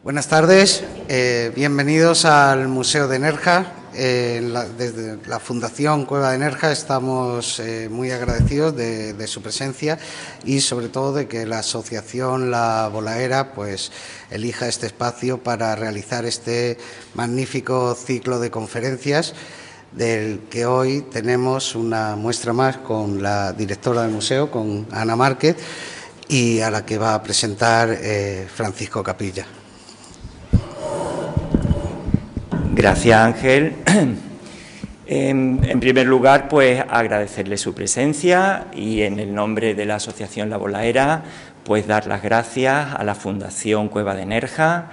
Buenas tardes, bienvenidos al Museo de Nerja. Desde la Fundación Cueva de Nerja estamos muy agradecidos de su presencia y sobre todo de que la asociación La Bolaera pues elija este espacio para realizar este magnífico ciclo de conferencias, del que hoy tenemos una muestra más con la directora del museo, con Ana Márquez, y a la que va a presentar Francisco Capilla. Gracias, Ángel. En primer lugar, pues agradecerle su presencia y en el nombre de la Asociación La Bolaera, pues dar las gracias a la Fundación Cueva de Nerja,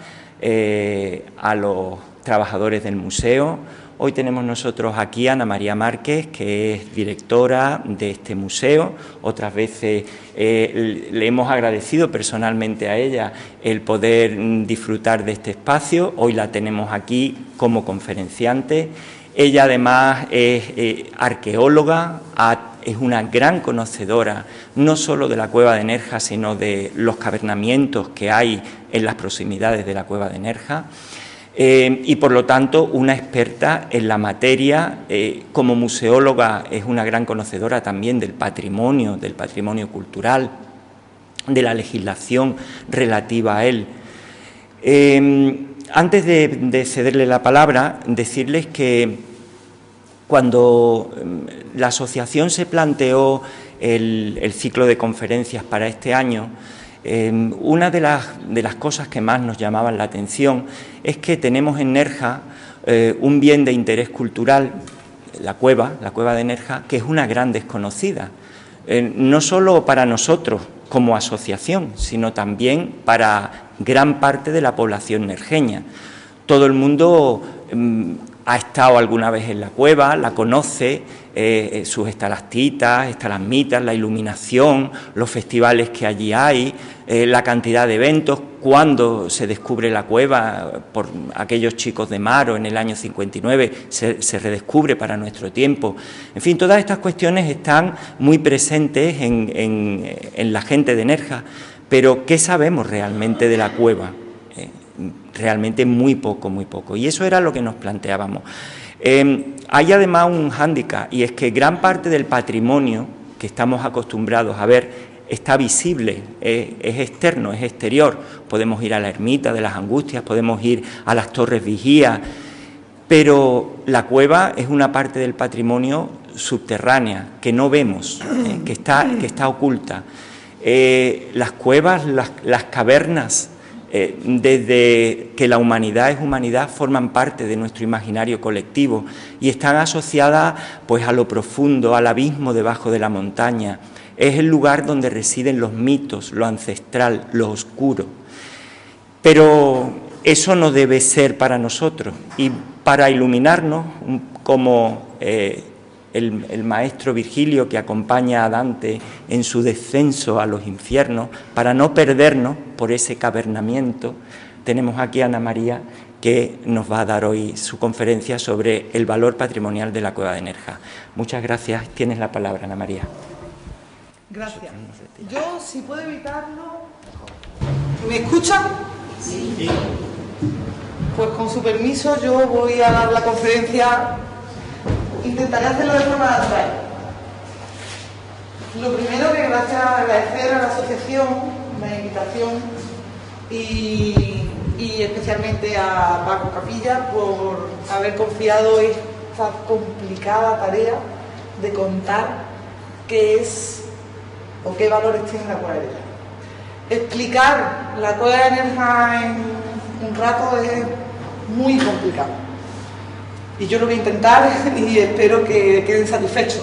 a los trabajadores del museo. Hoy tenemos nosotros aquí a Ana María Márquez, que es directora de este museo. Otras veces le hemos agradecido personalmente a ella el poder disfrutar de este espacio. Hoy la tenemos aquí como conferenciante. Ella además es arqueóloga, es una gran conocedora no solo de la Cueva de Nerja, sino de los cavernamientos que hay en las proximidades de la Cueva de Nerja. Y por lo tanto una experta en la materia. Como museóloga es una gran conocedora también del patrimonio cultural, de la legislación relativa a él. Antes de cederle la palabra, decirles que cuando la asociación se planteó el ciclo de conferencias para este año, una de las cosas que más nos llamaban la atención es que tenemos en Nerja un bien de interés cultural, la cueva de Nerja, que es una gran desconocida, no solo para nosotros como asociación, sino también para gran parte de la población nerjeña. Todo el mundo ha estado alguna vez en la cueva, la conoce, sus estalactitas, estalagmitas, la iluminación, los festivales que allí hay, la cantidad de eventos, cuando se descubre la cueva por aquellos chicos de Maro en el año 59, se redescubre para nuestro tiempo. En fin, todas estas cuestiones están muy presentes en la gente de Nerja, pero ¿qué sabemos realmente de la cueva? Realmente muy poco, y eso era lo que nos planteábamos. Hay además un hándicap, y es que gran parte del patrimonio que estamos acostumbrados a ver está visible, es externo, es exterior. Podemos ir a la ermita de las Angustias, podemos ir a las Torres Vigía, pero la cueva es una parte del patrimonio subterránea que no vemos, que está oculta. Las cuevas, las cavernas, desde que la humanidad es humanidad, forman parte de nuestro imaginario colectivo y están asociadas pues a lo profundo, al abismo debajo de la montaña. Es el lugar donde residen los mitos, lo ancestral, lo oscuro. Pero eso no debe ser para nosotros, y para iluminarnos, como el maestro Virgilio, que acompaña a Dante en su descenso a los infiernos, para no perdernos por ese cavernamiento, tenemos aquí a Ana María, que nos va a dar hoy su conferencia sobre el valor patrimonial de la Cueva de Nerja. Muchas gracias. Tienes la palabra, Ana María. Gracias. Yo, si puedo evitarlo... ¿Me escuchan? Sí. Pues con su permiso yo voy a dar la conferencia. Intentaré hacerlo de forma natural. Lo primero, que gracias, agradecer a la asociación la invitación y especialmente a Paco Capilla por haber confiado esta complicada tarea de contar qué es o qué valores tiene la Cueva de Nerja. Explicar la Cueva de Nerja en un rato es muy complicado. Y yo lo voy a intentar y espero que queden satisfechos.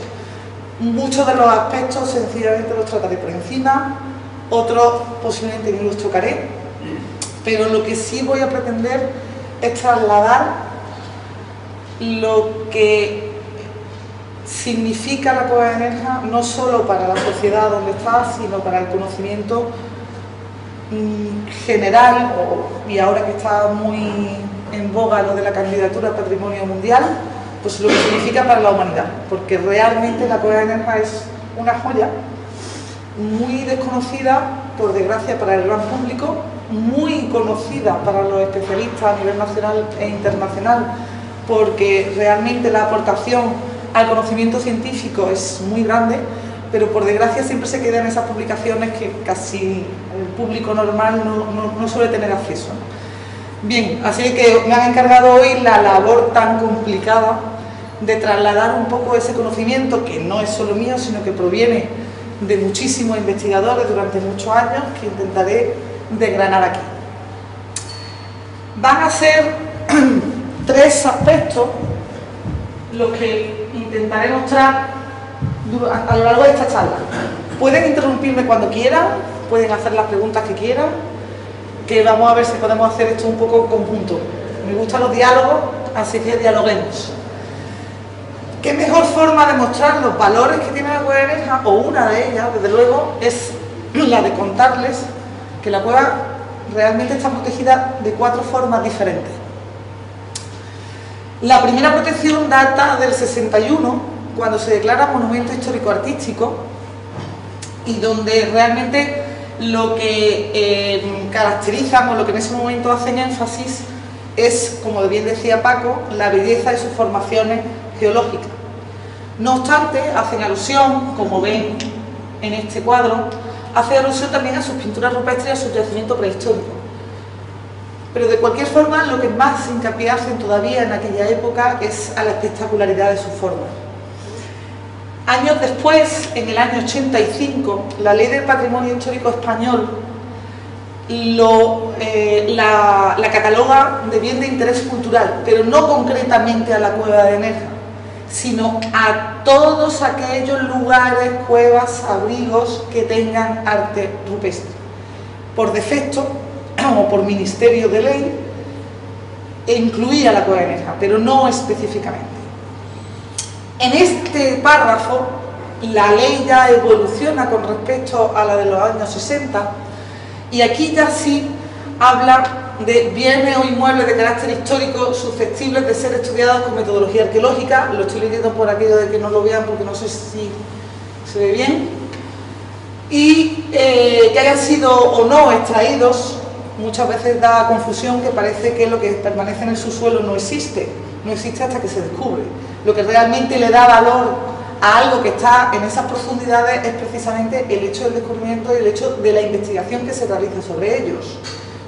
Muchos de los aspectos sencillamente los trataré por encima, otros posiblemente ni los tocaré, pero lo que sí voy a pretender es trasladar lo que significa la Cueva de Nerja, no solo para la sociedad donde está, sino para el conocimiento general, y ahora que está muy en boga lo de la candidatura a Patrimonio Mundial, pues lo que significa para la humanidad, porque realmente la Cueva de Nerja es una joya muy desconocida, por desgracia, para el gran público, muy conocida para los especialistas a nivel nacional e internacional, porque realmente la aportación al conocimiento científico es muy grande, pero por desgracia siempre se queda en esas publicaciones que casi el público normal no suele tener acceso. Bien, así que me han encargado hoy la labor tan complicada de trasladar un poco ese conocimiento, que no es solo mío, sino que proviene de muchísimos investigadores durante muchos años, que intentaré desgranar aquí. Van a ser 3 aspectos los que intentaré mostrar a lo largo de esta charla. Pueden interrumpirme cuando quieran, pueden hacer las preguntas que quieran, que vamos a ver si podemos hacer esto un poco conjunto. Me gustan los diálogos, así que dialoguemos. ¿Qué mejor forma de mostrar los valores que tiene la cueva de Nerja, o una de ellas, desde luego, es la de contarles que la cueva realmente está protegida de 4 formas diferentes? La primera protección data del 61, cuando se declara monumento histórico-artístico, y donde realmente lo que caracterizan, o lo que en ese momento hacen énfasis, es, como bien decía Paco, la belleza de sus formaciones geológicas. No obstante, hacen alusión, como ven en este cuadro, hace alusión también a sus pinturas rupestres y a su yacimiento prehistórico. Pero de cualquier forma, lo que más hincapié hacen todavía en aquella época es a la espectacularidad de su forma. Años después, en el año 85, la Ley del Patrimonio Histórico Español la cataloga de bien de interés cultural, pero no concretamente a la cueva de Nerja, sino a todos aquellos lugares, cuevas, abrigos que tengan arte rupestre. Por defecto, o por ministerio de ley, incluía la cueva de Nerja, pero no específicamente. En este párrafo, la ley ya evoluciona con respecto a la de los años 60, y aquí ya sí habla de bienes o inmuebles de carácter histórico susceptibles de ser estudiados con metodología arqueológica. Lo estoy leyendo por aquello de que no lo vean, porque no sé si se ve bien. Y que hayan sido o no extraídos, muchas veces da confusión, que parece que lo que permanece en el subsuelo no existe hasta que se descubre. Lo que realmente le da valor a algo que está en esas profundidades es precisamente el hecho del descubrimiento y el hecho de la investigación que se realiza sobre ellos.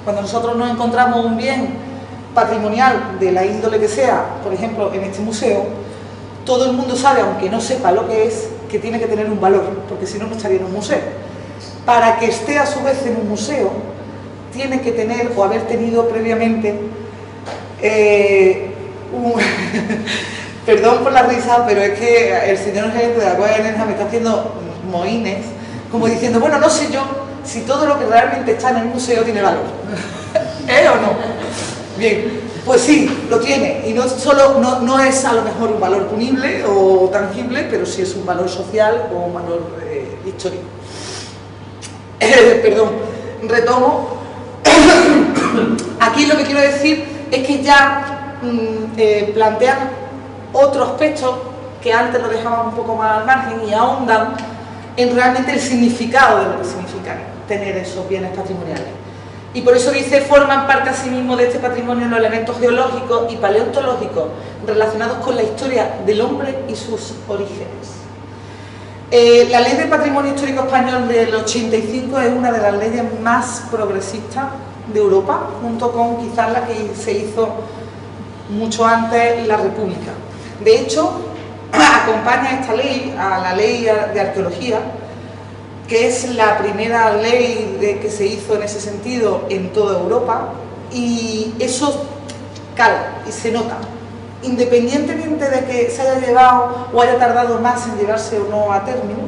Cuando nosotros nos encontramos un bien patrimonial de la índole que sea, por ejemplo en este museo, todo el mundo sabe, aunque no sepa lo que es, que tiene que tener un valor, porque si no, no estaría en un museo. Para que esté a su vez en un museo, tiene que tener o haber tenido previamente perdón por la risa, pero es que el señor gerente de la cueva de Nerja me está haciendo mohines, como diciendo, bueno, no sé yo si todo lo que realmente está en el museo tiene valor. ¿Eh o no? Bien, pues sí, lo tiene, y no es a lo mejor un valor punible o tangible, pero sí es un valor social o un valor histórico. Perdón, retomo. Aquí lo que quiero decir es que ya plantean otro aspecto que antes lo dejaban un poco más al margen, y ahondan en realmente el significado de lo que significa tener esos bienes patrimoniales. Y por eso dice, forman parte asimismo de este patrimonio los elementos geológicos y paleontológicos relacionados con la historia del hombre y sus orígenes. La Ley del Patrimonio Histórico Español del 85 es una de las leyes más progresistas de Europa, junto con quizás la que se hizo mucho antes, la República. De hecho, acompaña esta ley a la Ley de Arqueología, que es la primera ley que se hizo en ese sentido en toda Europa, y eso cala y se nota, independientemente de que se haya llevado o haya tardado más en llevarse o no a término,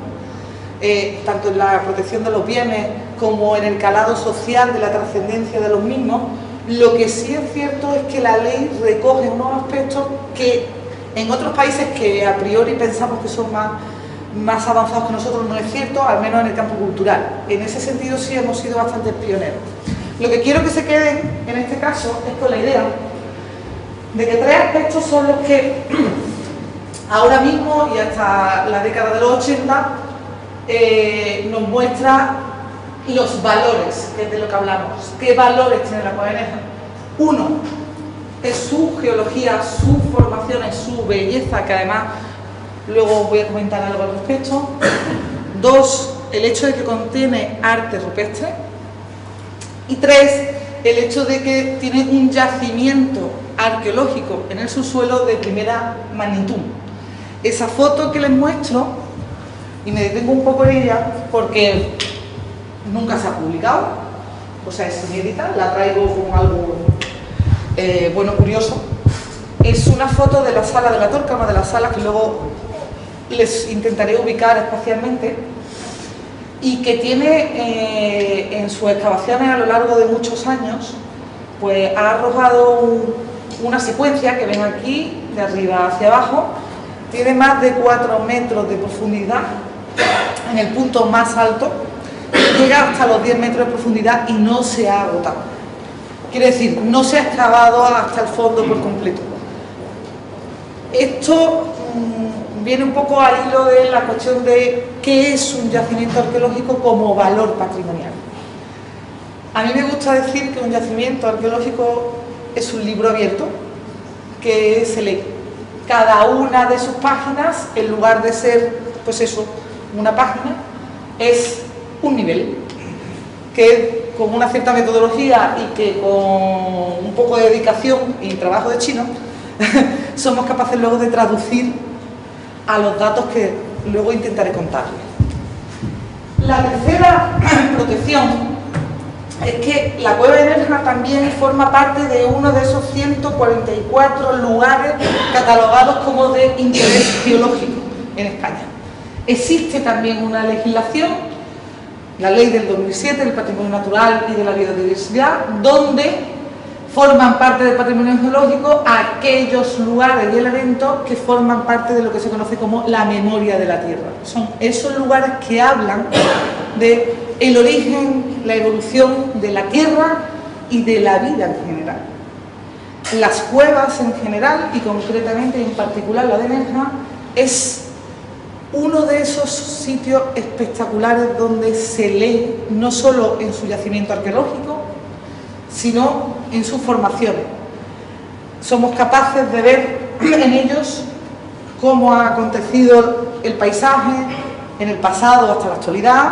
tanto en la protección de los bienes como en el calado social de la trascendencia de los mismos. Lo que sí es cierto es que la ley recoge unos aspectos que en otros países que a priori pensamos que son más avanzados que nosotros no es cierto, al menos en el campo cultural. En ese sentido sí hemos sido bastante pioneros. Lo que quiero que se queden en este caso es con la idea de que 3 aspectos son los que ahora mismo y hasta la década de los 80 nos muestra los valores, que es de lo que hablamos. ¿Qué valores tiene la Cueva de Nerja? Uno, es su geología, su formación, es su belleza, que además luego voy a comentar algo al respecto. Dos, el hecho de que contiene arte rupestre. Y tres, el hecho de que tiene un yacimiento arqueológico en el subsuelo de primera magnitud. Esa foto que les muestro, y me detengo un poco en ella porque nunca se ha publicado, o sea, es inédita, la traigo como algo bueno, curioso. Es una foto de la Sala de la Torca, una de las salas que luego les intentaré ubicar espacialmente, y que tiene en sus excavaciones a lo largo de muchos años, pues ha arrojado una secuencia que ven aquí, de arriba hacia abajo. Tiene más de 4 metros de profundidad en el punto más alto, llega hasta los 10 metros de profundidad y no se ha agotado. Quiere decir, no se ha excavado hasta el fondo por completo. Esto viene un poco al hilo de la cuestión de qué es un yacimiento arqueológico como valor patrimonial. A mí me gusta decir que un yacimiento arqueológico es un libro abierto que se lee. Cada una de sus páginas, en lugar de ser, pues eso, una página, es un nivel que con una cierta metodología y que con un poco de dedicación y trabajo de chino somos capaces luego de traducir a los datos que luego intentaré contarles. La tercera protección es que la Cueva de Nerja también forma parte de uno de esos 144 lugares catalogados como de interés geológico en España. Existe también una legislación, la ley del 2007 del patrimonio natural y de la biodiversidad, donde forman parte del patrimonio geológico aquellos lugares y elementos que forman parte de lo que se conoce como la memoria de la Tierra. Son esos lugares que hablan de el origen, la evolución de la Tierra y de la vida en general. Las cuevas en general, y concretamente en particular la de Nerja, es uno de esos sitios espectaculares donde se lee no solo en su yacimiento arqueológico, sino en sus formaciones. Somos capaces de ver en ellos cómo ha acontecido el paisaje en el pasado hasta la actualidad,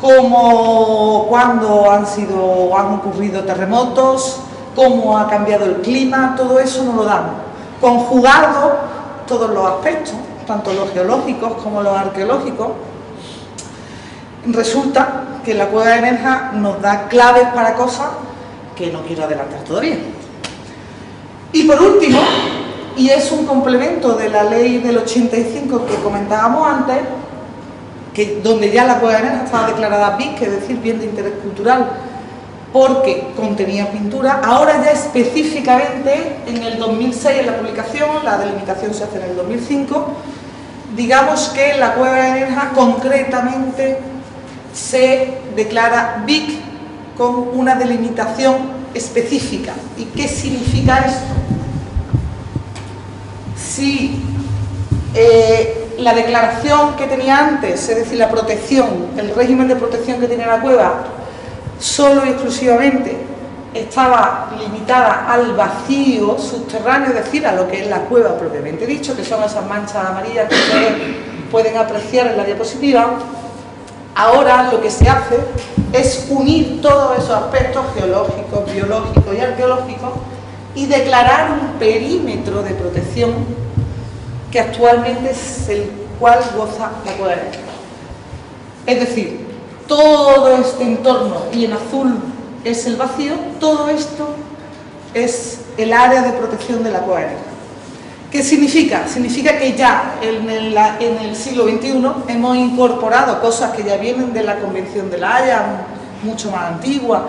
cómo, cuándo han ocurrido terremotos, cómo ha cambiado el clima. Todo eso nos lo damos. Conjugado todos los aspectos, tanto los geológicos como los arqueológicos, resulta que la Cueva de Nerja nos da claves para cosas que no quiero adelantar todavía. Y por último, y es un complemento de la ley del 85 que comentábamos antes, donde ya la Cueva de Nerja estaba declarada BIC, es decir, bien de interés cultural, porque contenía pintura. Ahora ya específicamente, en el 2006 en la publicación, la delimitación se hace en el 2005, digamos que la Cueva de Nerja concretamente se declara BIC con una delimitación específica. ¿Y qué significa esto? Si la declaración que tenía antes, es decir, la protección, el régimen de protección que tenía la cueva, solo y exclusivamente estaba limitada al vacío subterráneo, es decir, a lo que es la cueva propiamente dicho, que son esas manchas amarillas que ustedes pueden apreciar en la diapositiva. Ahora lo que se hace es unir todos esos aspectos geológicos, biológicos y arqueológicos y declarar un perímetro de protección que actualmente es el cual goza la Cueva de Nerja. Es decir, todo este entorno, y en azul es el vacío, todo esto es el área de protección de la Cueva de Nerja. ¿Qué significa? Significa que ya en el siglo XXI hemos incorporado cosas que ya vienen de la Convención de La Haya, mucho más antigua,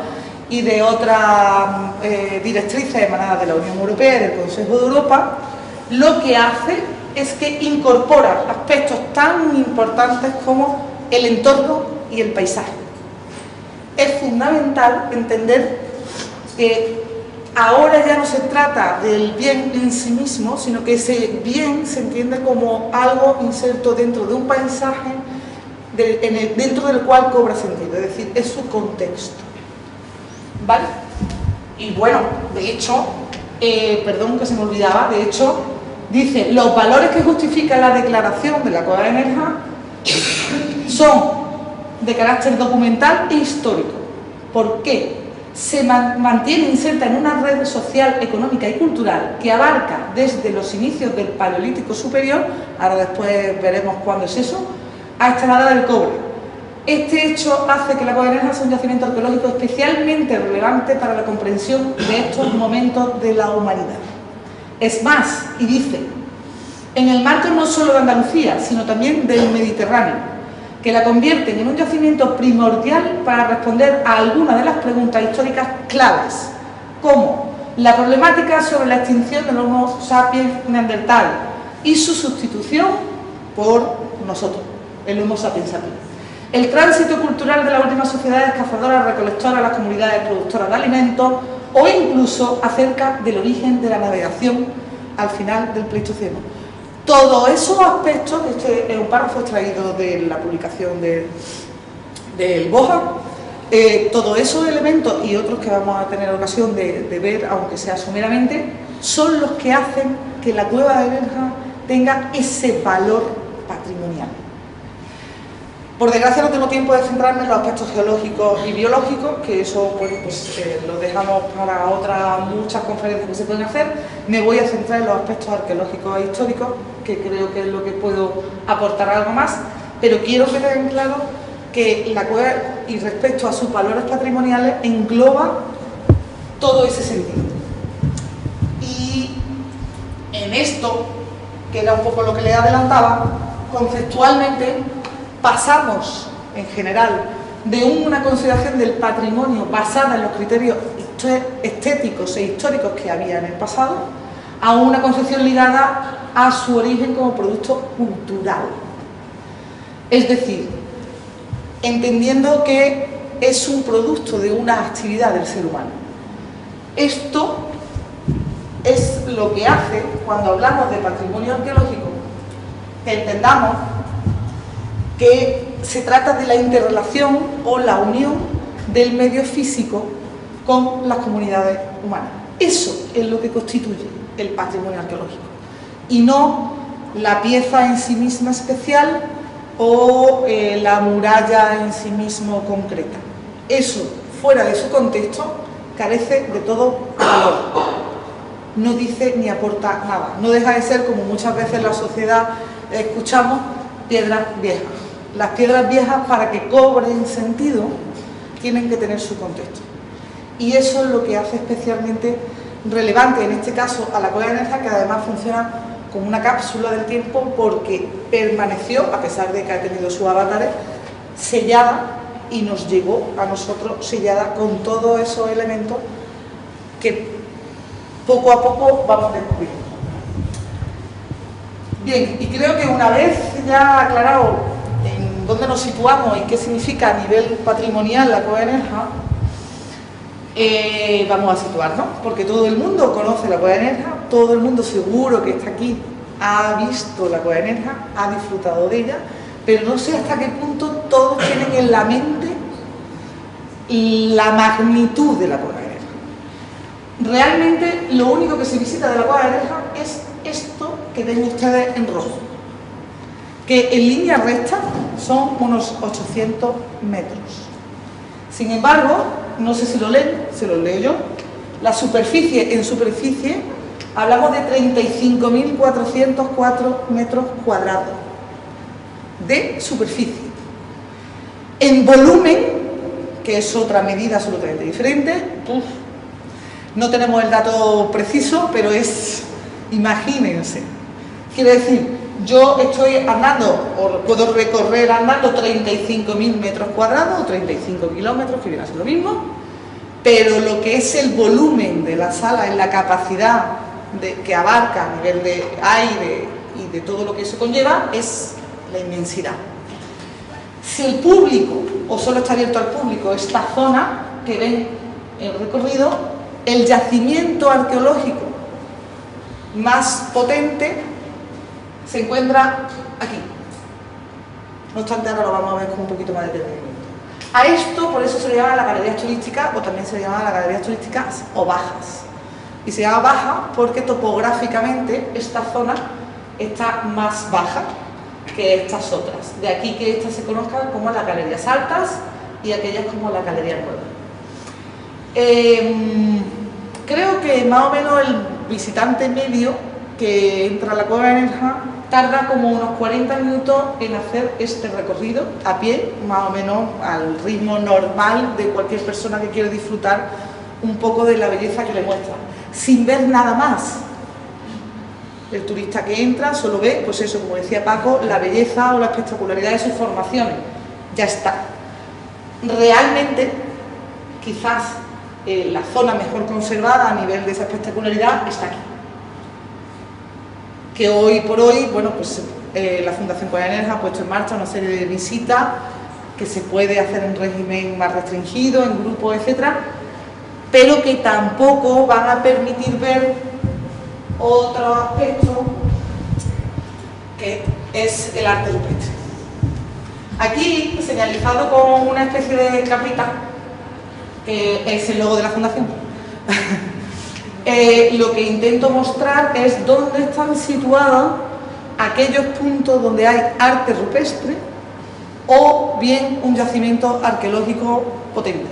y de otras directrices emanadas de la Unión Europea y del Consejo de Europa. Lo que hace es que incorpora aspectos tan importantes como el entorno y el paisaje. Es fundamental entender que ahora ya no se trata del bien en sí mismo, sino que ese bien se entiende como algo inserto dentro de un paisaje dentro del cual cobra sentido, es decir, es su contexto. ¿Vale? Y bueno, de hecho, perdón que se me olvidaba, de hecho, dice, los valores que justifica la declaración de la Cueva de Nerja son de carácter documental e histórico. ¿Por qué? Se mantiene inserta en una red social, económica y cultural que abarca desde los inicios del Paleolítico Superior, ahora después veremos cuándo es eso, hasta la Edad del Cobre. Este hecho hace que la Cueva de Nerja sea un yacimiento arqueológico especialmente relevante para la comprensión de estos momentos de la humanidad. Es más, y dice, en el marco no solo de Andalucía, sino también del Mediterráneo, que la convierten en un yacimiento primordial para responder a algunas de las preguntas históricas claves, como la problemática sobre la extinción del Homo sapiens neandertal y su sustitución por nosotros, el Homo sapiens sapiens. El tránsito cultural de las últimas sociedades cazadoras, recolectoras, las comunidades productoras de alimentos, o incluso acerca del origen de la navegación al final del Pleistoceno. Todos esos aspectos, este es un párrafo extraído de la publicación del BOJA, todos esos elementos y otros que vamos a tener ocasión de ver, aunque sea someramente, son los que hacen que la Cueva de Nerja tenga ese valor patrimonial. Por desgracia no tengo tiempo de centrarme en los aspectos geológicos y biológicos, que eso pues, lo dejamos para otras muchas conferencias que se pueden hacer. Me voy a centrar en los aspectos arqueológicos e históricos, que creo que es lo que puedo aportar algo más, pero quiero que tengan claro que la cueva, y respecto a sus valores patrimoniales, engloba todo ese sentido. Y en esto, que era un poco lo que les adelantaba, conceptualmente pasamos, en general, de una consideración del patrimonio basada en los criterios estéticos e históricos que había en el pasado, a una concepción ligada a su origen como producto cultural. Es decir, entendiendo que es un producto de una actividad del ser humano. Esto es lo que hace, cuando hablamos de patrimonio arqueológico, que entendamos que se trata de la interrelación o la unión del medio físico con las comunidades humanas. Eso es lo que constituye el patrimonio arqueológico, y no la pieza en sí misma especial o la muralla en sí mismo concreta. Eso, fuera de su contexto, carece de todo valor. No dice ni aporta nada. No deja de ser, como muchas veces en la sociedad escuchamos, piedras viejas. Las piedras viejas, para que cobren sentido, tienen que tener su contexto. Y eso es lo que hace especialmente relevante, en este caso, a la Cueva de Nerja, que además funciona como una cápsula del tiempo, porque permaneció, a pesar de que ha tenido sus avatares, sellada, y nos llegó a nosotros sellada con todos esos elementos que poco a poco vamos descubriendo. Bien, y creo que una vez ya aclarado en dónde nos situamos y qué significa a nivel patrimonial la Cueva de Nerja, vamos a situarnos, porque todo el mundo conoce la Cueva de Nerja, todo el mundo seguro que está aquí ha visto la Cueva de Nerja, ha disfrutado de ella, pero no sé hasta qué punto todos tienen en la mente la magnitud de la Cueva de Nerja. Realmente lo único que se visita de la Cueva de Nerja es esto que ven ustedes en rojo, que en línea recta son unos 800 metros. Sin embargo, no sé si lo leen, se lo leo yo, la superficie, en superficie, hablamos de 35.404 metros cuadrados de superficie. En volumen, que es otra medida absolutamente diferente, no tenemos el dato preciso, pero es, imagínense, quiere decir, yo estoy andando, o puedo recorrer andando 35.000 metros cuadrados, o 35 kilómetros, que viene a ser lo mismo, pero lo que es el volumen de la sala, en la capacidad que abarca a nivel de aire y de todo lo que eso conlleva, es la inmensidad. Si el público, o solo está abierto al público, esta zona que ven en el recorrido, el yacimiento arqueológico más potente se encuentra aquí, No obstante, ahora lo vamos a ver con un poquito más de detenimiento. A esto, por eso se le llama las galerías turísticas, o también se le llama las galerías turísticas o bajas. Y se llama baja porque topográficamente esta zona está más baja que estas otras. De aquí que estas se conozcan como las galerías altas y aquellas como las galerías nuevas. Creo que más o menos el visitante medio que entra a la Cueva de Nerja tarda como unos 40 minutos en hacer este recorrido a pie, más o menos al ritmo normal de cualquier persona que quiere disfrutar un poco de la belleza que le muestra, sin ver nada más. El turista que entra solo ve, pues eso, como decía Paco, la belleza o la espectacularidad de sus formaciones. Ya está. Realmente, quizás la zona mejor conservada a nivel de esa espectacularidad está aquí. Que hoy por hoy, bueno, pues la Fundación Cueva de Nerja ha puesto en marcha una serie de visitas que se puede hacer en régimen más restringido, en grupos, etcétera, pero que tampoco van a permitir ver otro aspecto que es el arte rupestre. Aquí, señalizado con una especie de capita, que es el logo de la Fundación, lo que intento mostrar es dónde están situados aquellos puntos donde hay arte rupestre o bien un yacimiento arqueológico potente.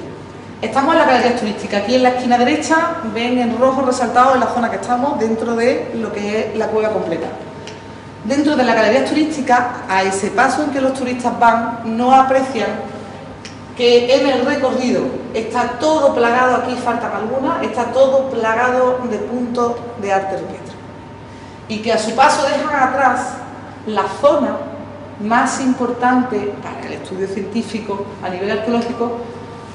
Estamos en las galerías turísticas. Aquí en la esquina derecha ven en rojo resaltado en la zona que estamos, dentro de lo que es la cueva completa. Dentro de las galerías turísticas, a ese paso en que los turistas van, no aprecian que en el recorrido está todo plagado, aquí faltan algunas, está todo plagado de puntos de arte rupestre. Y que a su paso dejan atrás la zona más importante para el estudio científico a nivel arqueológico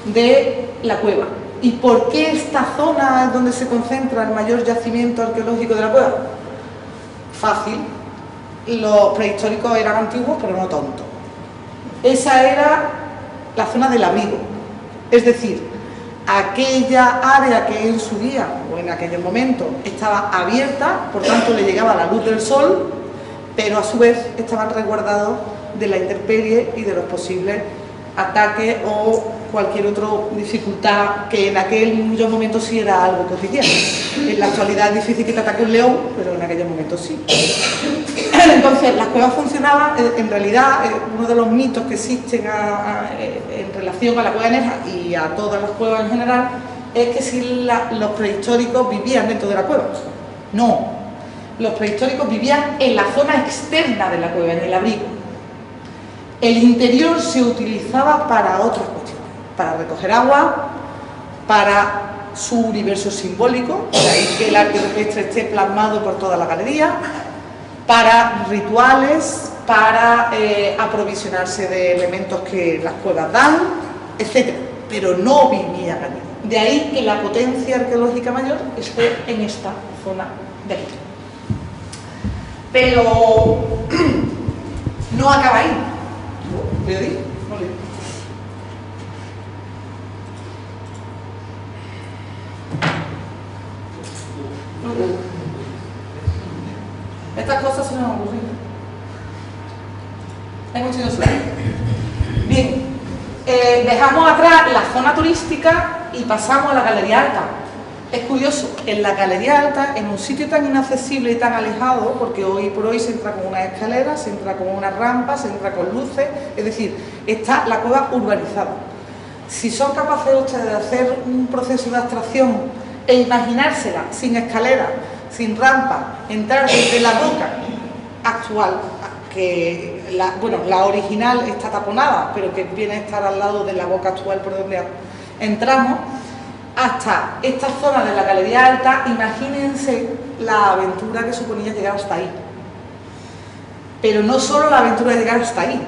de la cueva. ¿Y por qué esta zona es donde se concentra el mayor yacimiento arqueológico de la cueva? Fácil. Los prehistóricos eran antiguos, pero no tontos. Esa era la zona del abrigo, es decir, aquella área que en su día o en aquel momento estaba abierta, por tanto le llegaba la luz del sol, pero a su vez estaban resguardados de la intemperie y de los posibles ataques o cualquier otra dificultad que en aquel momento sí era algo cotidiano. En la actualidad es difícil que te ataque un león, pero en aquel momento sí. Entonces, las cuevas funcionaban, en realidad, uno de los mitos que existen en relación a la Cueva de Nerja y a todas las cuevas en general, es que si los prehistóricos vivían dentro de la cueva. No, los prehistóricos vivían en la zona externa de la cueva, en el abrigo. El interior se utilizaba para otras cuestiones, para recoger agua, para su universo simbólico, de ahí que el arte rupestre esté plasmado por toda la galería, para rituales, para aprovisionarse de elementos que las cuevas dan, etc. Pero no vivían allí. De ahí que la potencia arqueológica mayor esté en esta zona de aquí. Pero no acaba ahí. ¿Le digo? No le digo. Estas cosas se me han ocurrido. Hemos tenido suerte. Bien, dejamos atrás la zona turística y pasamos a la galería alta. Es curioso, en la galería alta, en un sitio tan inaccesible y tan alejado, porque hoy por hoy se entra con unas escaleras, se entra con unas rampas, se entra con luces, es decir, está la cueva urbanizada. Si son capaces ustedes de hacer un proceso de abstracción e imaginársela sin escalera, sin rampa, entrar desde la boca actual, que la original está taponada, pero que viene a estar al lado de la boca actual por donde entramos, hasta esta zona de la galería alta, imagínense la aventura que suponía llegar hasta ahí. Pero no solo la aventura de llegar hasta ahí,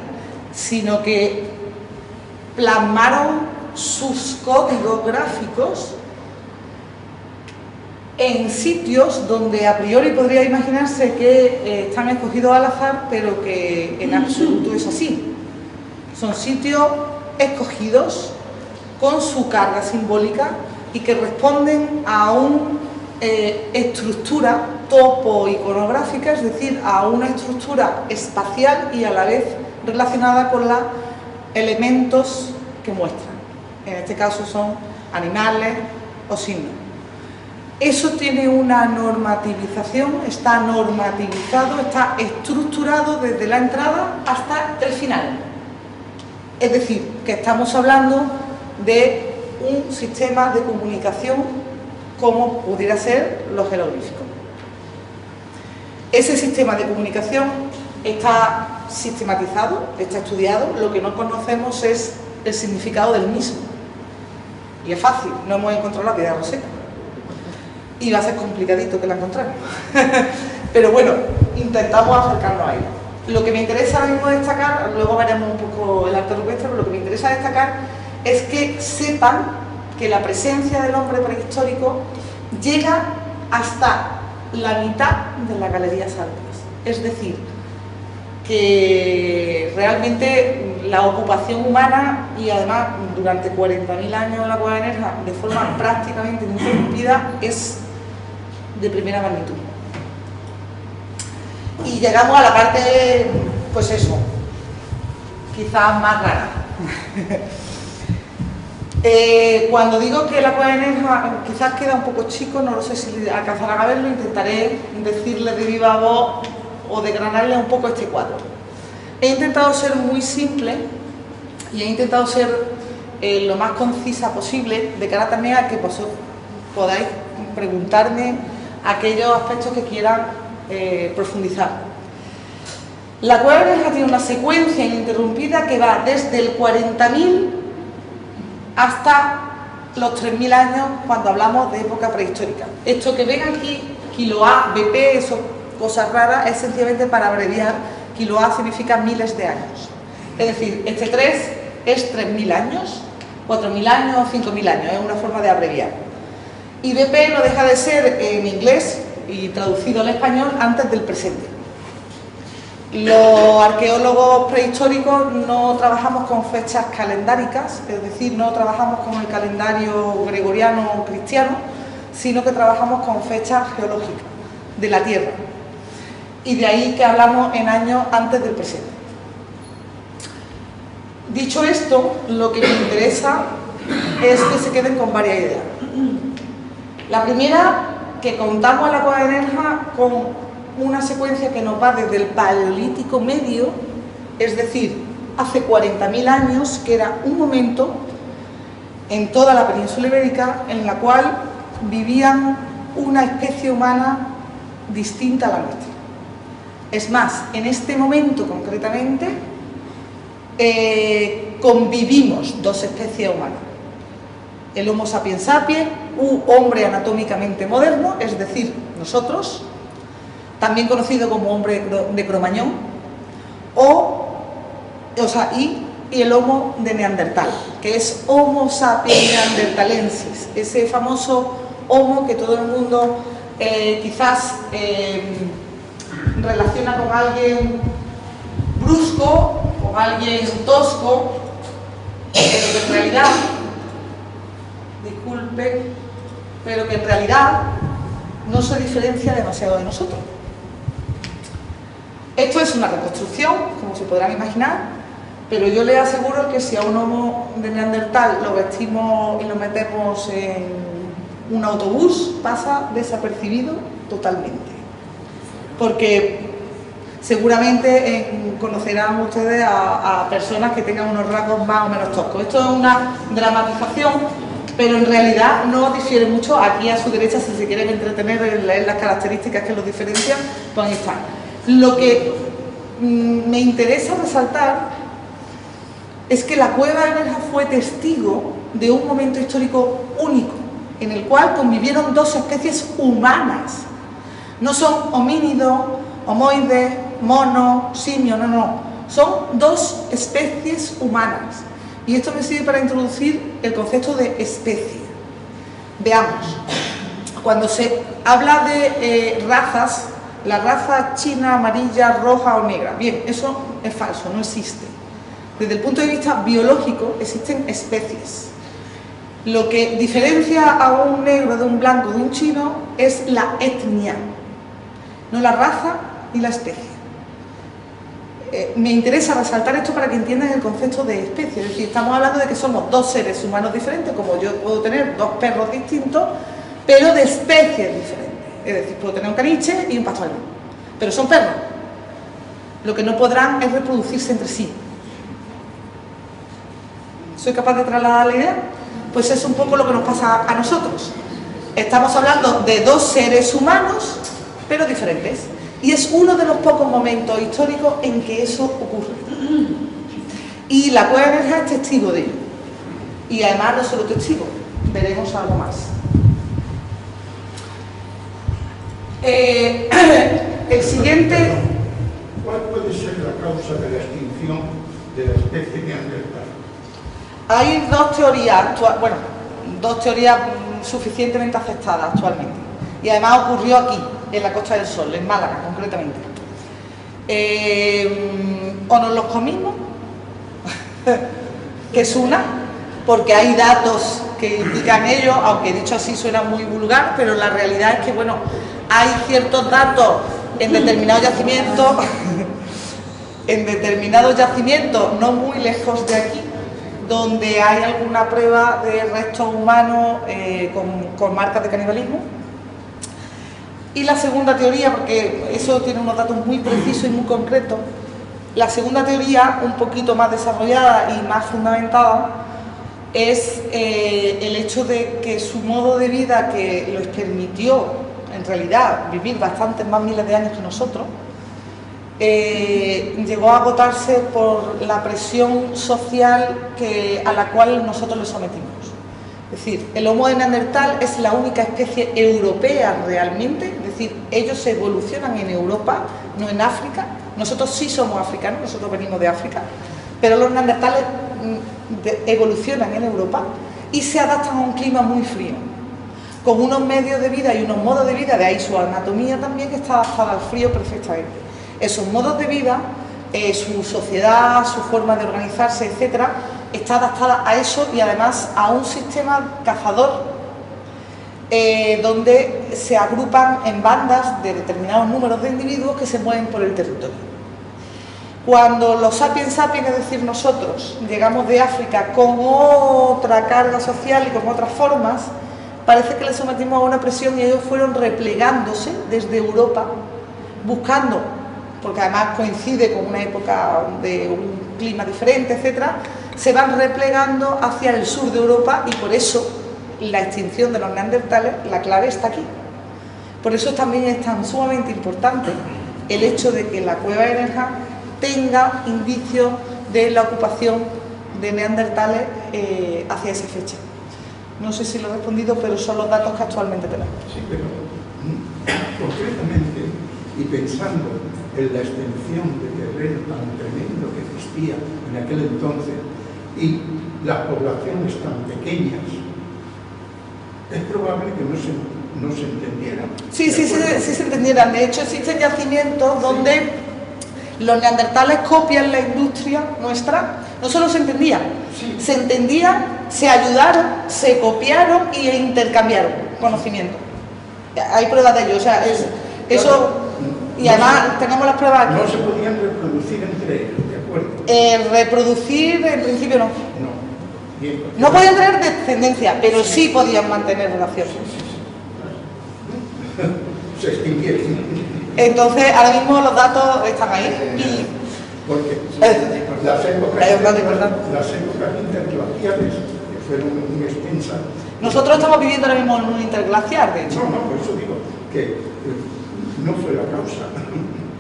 sino que plasmaron sus códigos gráficos en sitios donde a priori podría imaginarse que están escogidos al azar, pero que en absoluto es así. Son sitios escogidos con su carga simbólica y que responden a una estructura topo-iconográfica, es decir, a una estructura espacial y a la vez relacionada con los elementos que muestran. En este caso son animales o signos. Eso tiene una normativización, está normativizado, está estructurado desde la entrada hasta el final. Es decir, que estamos hablando de un sistema de comunicación como pudiera ser los jeroglíficos. Ese sistema de comunicación está sistematizado, está estudiado, lo que no conocemos es el significado del mismo. Y es fácil, no hemos encontrado la piedra roseta. Y va a ser complicadito que la encontremos. Pero bueno, intentamos acercarnos a ella. Lo que me interesa ahora mismo destacar, luego veremos un poco el arte rupestre, pero lo que me interesa destacar es que sepan que la presencia del hombre prehistórico llega hasta la mitad de las galerías altas. Es decir, que realmente la ocupación humana, y además durante 40.000 años en la Cueva de Nerja, de forma prácticamente ininterrumpida, es de primera magnitud. Y llegamos a la parte, pues eso, quizás más rara. Cuando digo que la Cueva de Nerja quizás queda un poco chico, no lo sé si alcanzarán a verlo, intentaré decirles de viva voz o desgranarles un poco este cuadro. He intentado ser muy simple y he intentado ser lo más concisa posible, de cara también a que vosotros podáis preguntarme aquellos aspectos que quieran profundizar. La Cueva de Nerja tiene una secuencia ininterrumpida que va desde el 40.000 hasta los 3.000 años cuando hablamos de época prehistórica. Esto que ven aquí, kilo A, BP, eso, cosas raras, es sencillamente para abreviar. Kilo A significa miles de años. Es decir, este 3 es 3.000 años, 4.000 años, 5.000 años, es una forma de abreviar. Y BP no deja de ser en inglés y traducido al español antes del presente. Los arqueólogos prehistóricos no trabajamos con fechas calendáricas, es decir, no trabajamos con el calendario gregoriano o cristiano, sino que trabajamos con fechas geológicas de la Tierra. Y de ahí que hablamos en años antes del presente. Dicho esto, lo que me interesa es que se queden con varias ideas. La primera, que contamos en la Cueva de Nerja con una secuencia que nos va desde el Paleolítico Medio, es decir, hace 40.000 años, que era un momento en toda la península ibérica en la cual vivían una especie humana distinta a la nuestra. Es más, en este momento concretamente convivimos dos especies humanas. El Homo sapiens sapiens, un hombre anatómicamente moderno, es decir, nosotros, también conocido como hombre de Cro-Magnon, y el Homo de Neandertal, que es Homo sapiens neanderthalensis, ese famoso Homo que todo el mundo quizás relaciona con alguien brusco, con alguien tosco, pero que en realidad, disculpen, pero que en realidad no se diferencia demasiado de nosotros. Esto es una reconstrucción, como se podrán imaginar, pero yo les aseguro que si a un Homo de Neandertal lo vestimos y lo metemos en un autobús, pasa desapercibido totalmente. Porque seguramente conocerán ustedes a personas que tengan unos rasgos más o menos toscos. Esto es una dramatización, pero en realidad no difiere mucho. Aquí a su derecha, si se quieren entretener en leer las características que los diferencian, pues ahí están. Lo que me interesa resaltar es que la Cueva de Nerja fue testigo de un momento histórico único, en el cual convivieron dos especies humanas. No son homínidos, homoides, monos, simios, no. Son dos especies humanas. Y esto me sirve para introducir el concepto de especie. Veamos, cuando se habla de razas, la raza china, amarilla, roja o negra. Bien, eso es falso, no existe. Desde el punto de vista biológico existen especies. Lo que diferencia a un negro de un blanco de un chino es la etnia, no la raza ni la especie. me interesa resaltar esto para que entiendan el concepto de especie. Es decir, estamos hablando de que somos dos seres humanos diferentes, como yo puedo tener dos perros distintos, pero de especies diferentes. Es decir, puedo tener un caniche y un pastor alemán, pero son perros. Lo que no podrán es reproducirse entre sí. ¿Soy capaz de trasladar la idea? Pues es un poco lo que nos pasa a nosotros. Estamos hablando de dos seres humanos, pero diferentes. Y es uno de los pocos momentos históricos en que eso ocurre. Y la Cueva de Nerja es testigo de ello. Y además no solo testigo, veremos algo más. El siguiente... ¿Cuál puede ser la causa de la extinción de la especie neandertal? Hay dos teorías, dos teorías suficientemente aceptadas actualmente. Y además ocurrió aquí, en la Costa del Sol, en Málaga concretamente. O nos los comimos, que es una, porque hay datos que indican ello, aunque dicho así suena muy vulgar, pero la realidad es que, bueno, hay ciertos datos en determinados yacimientos, no muy lejos de aquí, donde hay alguna prueba de restos humanos con marcas de canibalismo. Y la segunda teoría, porque eso tiene unos datos muy precisos y muy concretos, la segunda teoría, un poquito más desarrollada y más fundamentada, es el hecho de que su modo de vida, que les permitió en realidad vivir bastantes más miles de años que nosotros, llegó a agotarse por la presión social a la cual nosotros le sometimos. Es decir, el Homo de Neandertal es la única especie europea realmente, es decir, ellos se evolucionan en Europa, no en África. Nosotros sí somos africanos, nosotros venimos de África, pero los neandertales evolucionan en Europa y se adaptan a un clima muy frío, con unos medios de vida y unos modos de vida, de ahí su anatomía también, que está adaptada al frío perfectamente. Esos modos de vida, su sociedad, su forma de organizarse, etcétera, está adaptada a eso y además a un sistema cazador donde se agrupan en bandas de determinados números de individuos que se mueven por el territorio. Cuando los sapiens sapiens, es decir, nosotros, llegamos de África con otra carga social y con otras formas, parece que les sometimos a una presión y ellos fueron replegándose desde Europa, buscando, porque además coincide con una época de un clima diferente, etcétera, se van replegando hacia el sur de Europa y por eso la extinción de los neandertales, la clave está aquí. Por eso también es tan sumamente importante el hecho de que la Cueva de Nerja tenga indicios de la ocupación de neandertales hacia esa fecha. No sé si lo he respondido, pero son los datos que actualmente tenemos. Sí, pero concretamente, y pensando en la extensión de terreno tan tremendo que existía en aquel entonces y las poblaciones tan pequeñas, es probable que no se entendieran. Sí se entendieran. De hecho, existen yacimientos donde los neandertales copian la industria nuestra. No solo se entendían, se entendían, se ayudaron, se copiaron e intercambiaron conocimiento. Hay pruebas de ello, o sea, eso, y además tenemos las pruebas aquí. No se podían reproducir entre ellos, ¿de acuerdo? Reproducir, en principio no. Bien, no podían tener descendencia, pero sí podían mantener relaciones. Se extinguieron. Entonces, ahora mismo los datos están ahí. Porque las épocas interglaciales, que fueron muy extensas. Nosotros estamos viviendo ahora mismo en un interglaciar, de hecho. No, por eso digo que no fue la causa.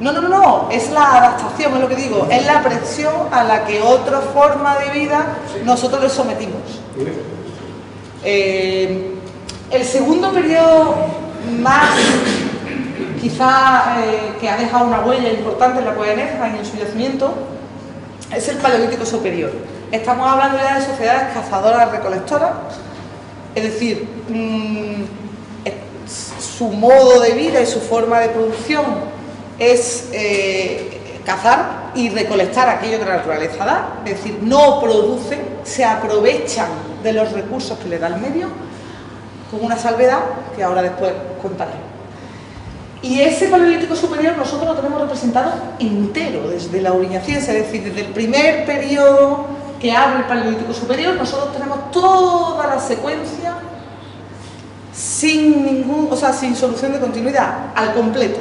No, es la adaptación, es lo que digo, es la presión a la que otra forma de vida nosotros les sometimos. El segundo periodo más, quizá, que ha dejado una huella importante en la Cueva de Nerja y en su yacimiento, es el Paleolítico Superior. Estamos hablando ya de sociedades cazadoras-recolectoras, es decir, su modo de vida y su forma de producción es cazar y recolectar aquello que la naturaleza da, es decir, no producen, se aprovechan de los recursos que le da el medio, con una salvedad que ahora después contaré. Y ese Paleolítico superior nosotros lo tenemos representado entero, desde la Auriñaciense, es decir, desde el primer periodo que abre el Paleolítico superior, nosotros tenemos toda la secuencia sin solución de continuidad, al completo.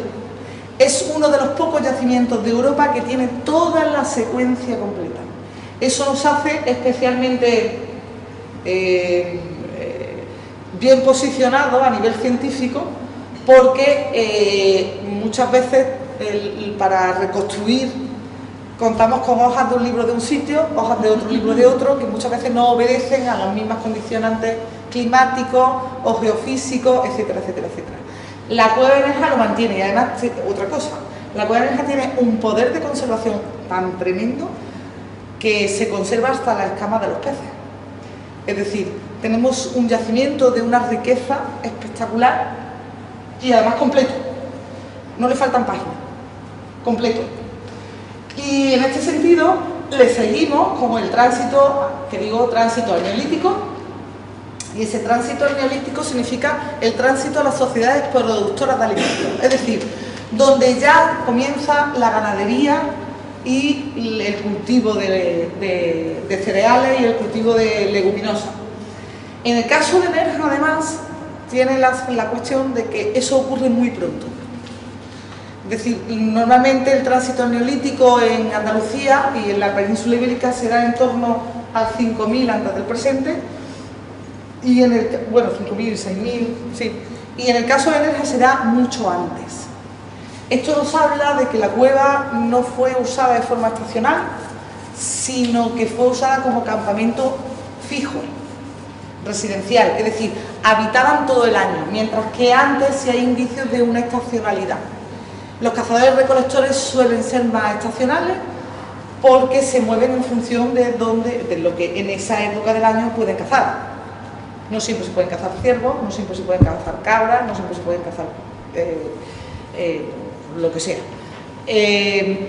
Es uno de los pocos yacimientos de Europa que tiene toda la secuencia completa. Eso nos hace especialmente bien posicionados a nivel científico, porque muchas veces para reconstruir contamos con hojas de un libro de un sitio, hojas de otro libro de otro, que muchas veces no obedecen a las mismas condicionantes climáticos o geofísicos, etcétera, etcétera, etcétera. La cueva de Nerja lo mantiene y además, otra cosa, la cueva de Nerja tiene un poder de conservación tan tremendo que se conserva hasta la escama de los peces. Es decir, tenemos un yacimiento de una riqueza espectacular y además completo. No le faltan páginas, completo. Y en este sentido le seguimos con el tránsito, que digo tránsito al neolítico, y ese tránsito al neolítico significa el tránsito a las sociedades productoras de alimentos, es decir, donde ya comienza la ganadería y el cultivo de cereales y el cultivo de leguminosas. En el caso de Nerja, además, tiene la cuestión de que eso ocurre muy pronto. Es decir, normalmente el tránsito neolítico en Andalucía y en la península ibérica será en torno al 5000 antes del presente, y en el, bueno, 5000, 6000, sí, y en el caso de Nerja será mucho antes. Esto nos habla de que la cueva no fue usada de forma estacional, sino que fue usada como campamento fijo, residencial, es decir, habitaban todo el año, mientras que antes sí hay indicios de una estacionalidad. Los cazadores-recolectores suelen ser más estacionales porque se mueven en función de lo que en esa época del año pueden cazar. No siempre se pueden cazar ciervos, no siempre se pueden cazar cabras, no siempre se pueden cazar lo que sea.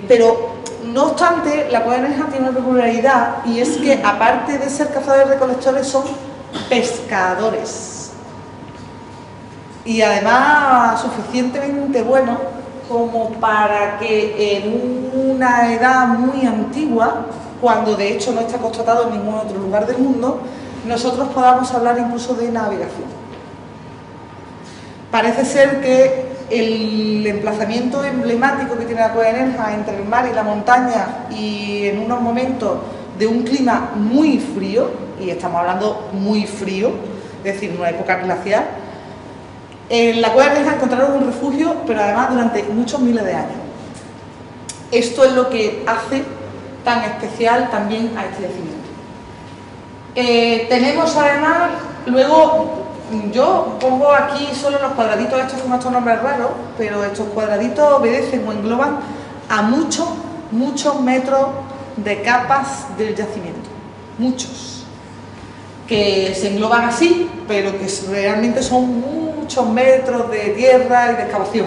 Pero, no obstante, la cueva de Nerja tiene una peculiaridad, y es que, aparte de ser cazadores-recolectores, son pescadores. Y además suficientemente buenos como para que en una edad muy antigua, cuando de hecho no está constatado en ningún otro lugar del mundo, nosotros podamos hablar incluso de navegación. Parece ser que el emplazamiento emblemático que tiene la cueva de Nerja entre el mar y la montaña, y en unos momentos de un clima muy frío, y estamos hablando muy frío, es decir, en una época glacial, en la cueva de Nerja encontraron un refugio, pero además durante muchos miles de años. Esto es lo que hace tan especial también a este yacimiento. Tenemos además, luego, yo pongo aquí solo los cuadraditos estos con estos nombres raros, pero estos cuadraditos obedecen o engloban a muchos metros de capas del yacimiento, muchos, que se engloban así, pero que realmente son muchos metros de tierra y de excavación.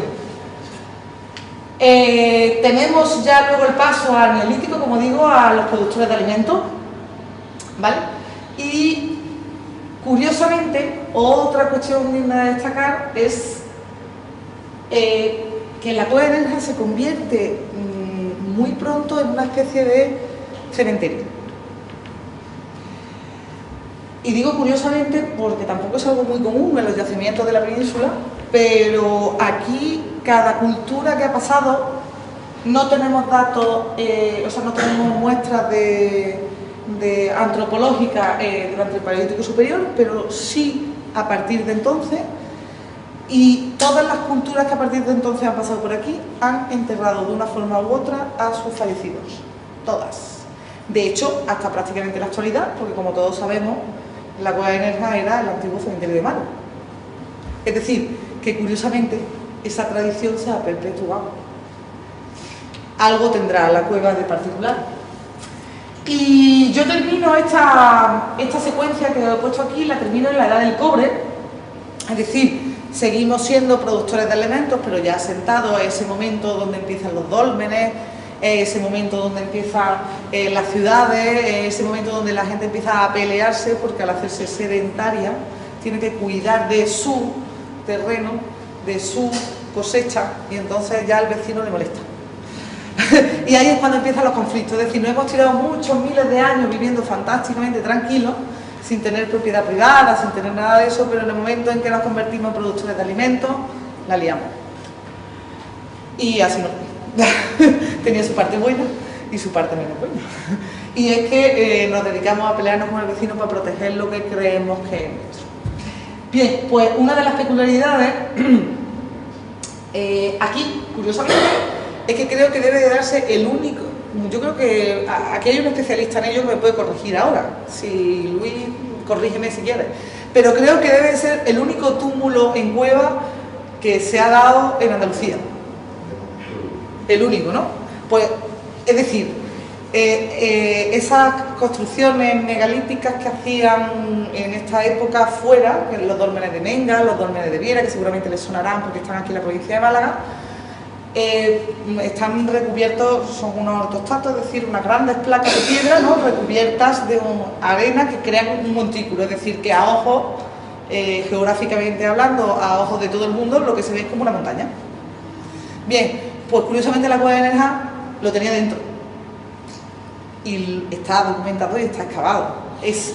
Tenemos ya luego el paso al neolítico, como digo, a los productores de alimentos, ¿vale? Y curiosamente, otra cuestión digna de destacar es que la cueva de Nerja se convierte muy pronto en una especie de cementerio. Y digo curiosamente porque tampoco es algo muy común en los yacimientos de la península, pero aquí cada cultura que ha pasado, no tenemos datos, o sea, no tenemos muestras antropológicas durante el Paleolítico superior, pero sí a partir de entonces, y todas las culturas que a partir de entonces han pasado por aquí han enterrado de una forma u otra a sus fallecidos, todas. De hecho, hasta prácticamente la actualidad, porque como todos sabemos, la cueva de Nerja era el antiguo cementerio de mano. Es decir, que curiosamente esa tradición se ha perpetuado. Algo tendrá la cueva de particular. Y yo termino esta secuencia que he puesto aquí, la termino en la edad del cobre, es decir, seguimos siendo productores de elementos, pero ya asentados a ese momento donde empiezan los dólmenes, ese momento donde empiezan las ciudades, ese momento donde la gente empieza a pelearse porque al hacerse sedentaria tiene que cuidar de su terreno, de su cosecha y entonces ya al vecino le molesta. Y ahí es cuando empiezan los conflictos, es decir, nos hemos tirado muchos miles de años viviendo fantásticamente tranquilos, sin tener propiedad privada, sin tener nada de eso, pero en el momento en que nos convertimos en productores de alimentos, la liamos. Y así no. Tenía su parte buena y su parte menos buena. Y es que nos dedicamos a pelearnos con el vecino para proteger lo que creemos que es nuestro. Bien, pues una de las peculiaridades aquí, curiosamente, es que creo que debe de darse el único, yo creo que aquí hay un especialista en ello que me puede corregir ahora, si Luis, corrígeme si quieres, pero creo que debe de ser el único túmulo en cueva que se ha dado en Andalucía. El único, ¿no? Pues, es decir, esas construcciones megalíticas que hacían en esta época fuera, los dólmenes de Menga, los dólmenes de Viera, que seguramente les sonarán porque están aquí en la provincia de Málaga, están recubiertos, son unos ortostatos, es decir, unas grandes placas de piedra, ¿no?, recubiertas de arena que crean un montículo, es decir, que a ojos, geográficamente hablando, a ojos de todo el mundo, lo que se ve es como una montaña. Bien, pues curiosamente la cueva de Nerja lo tenía dentro y está documentado y está excavado.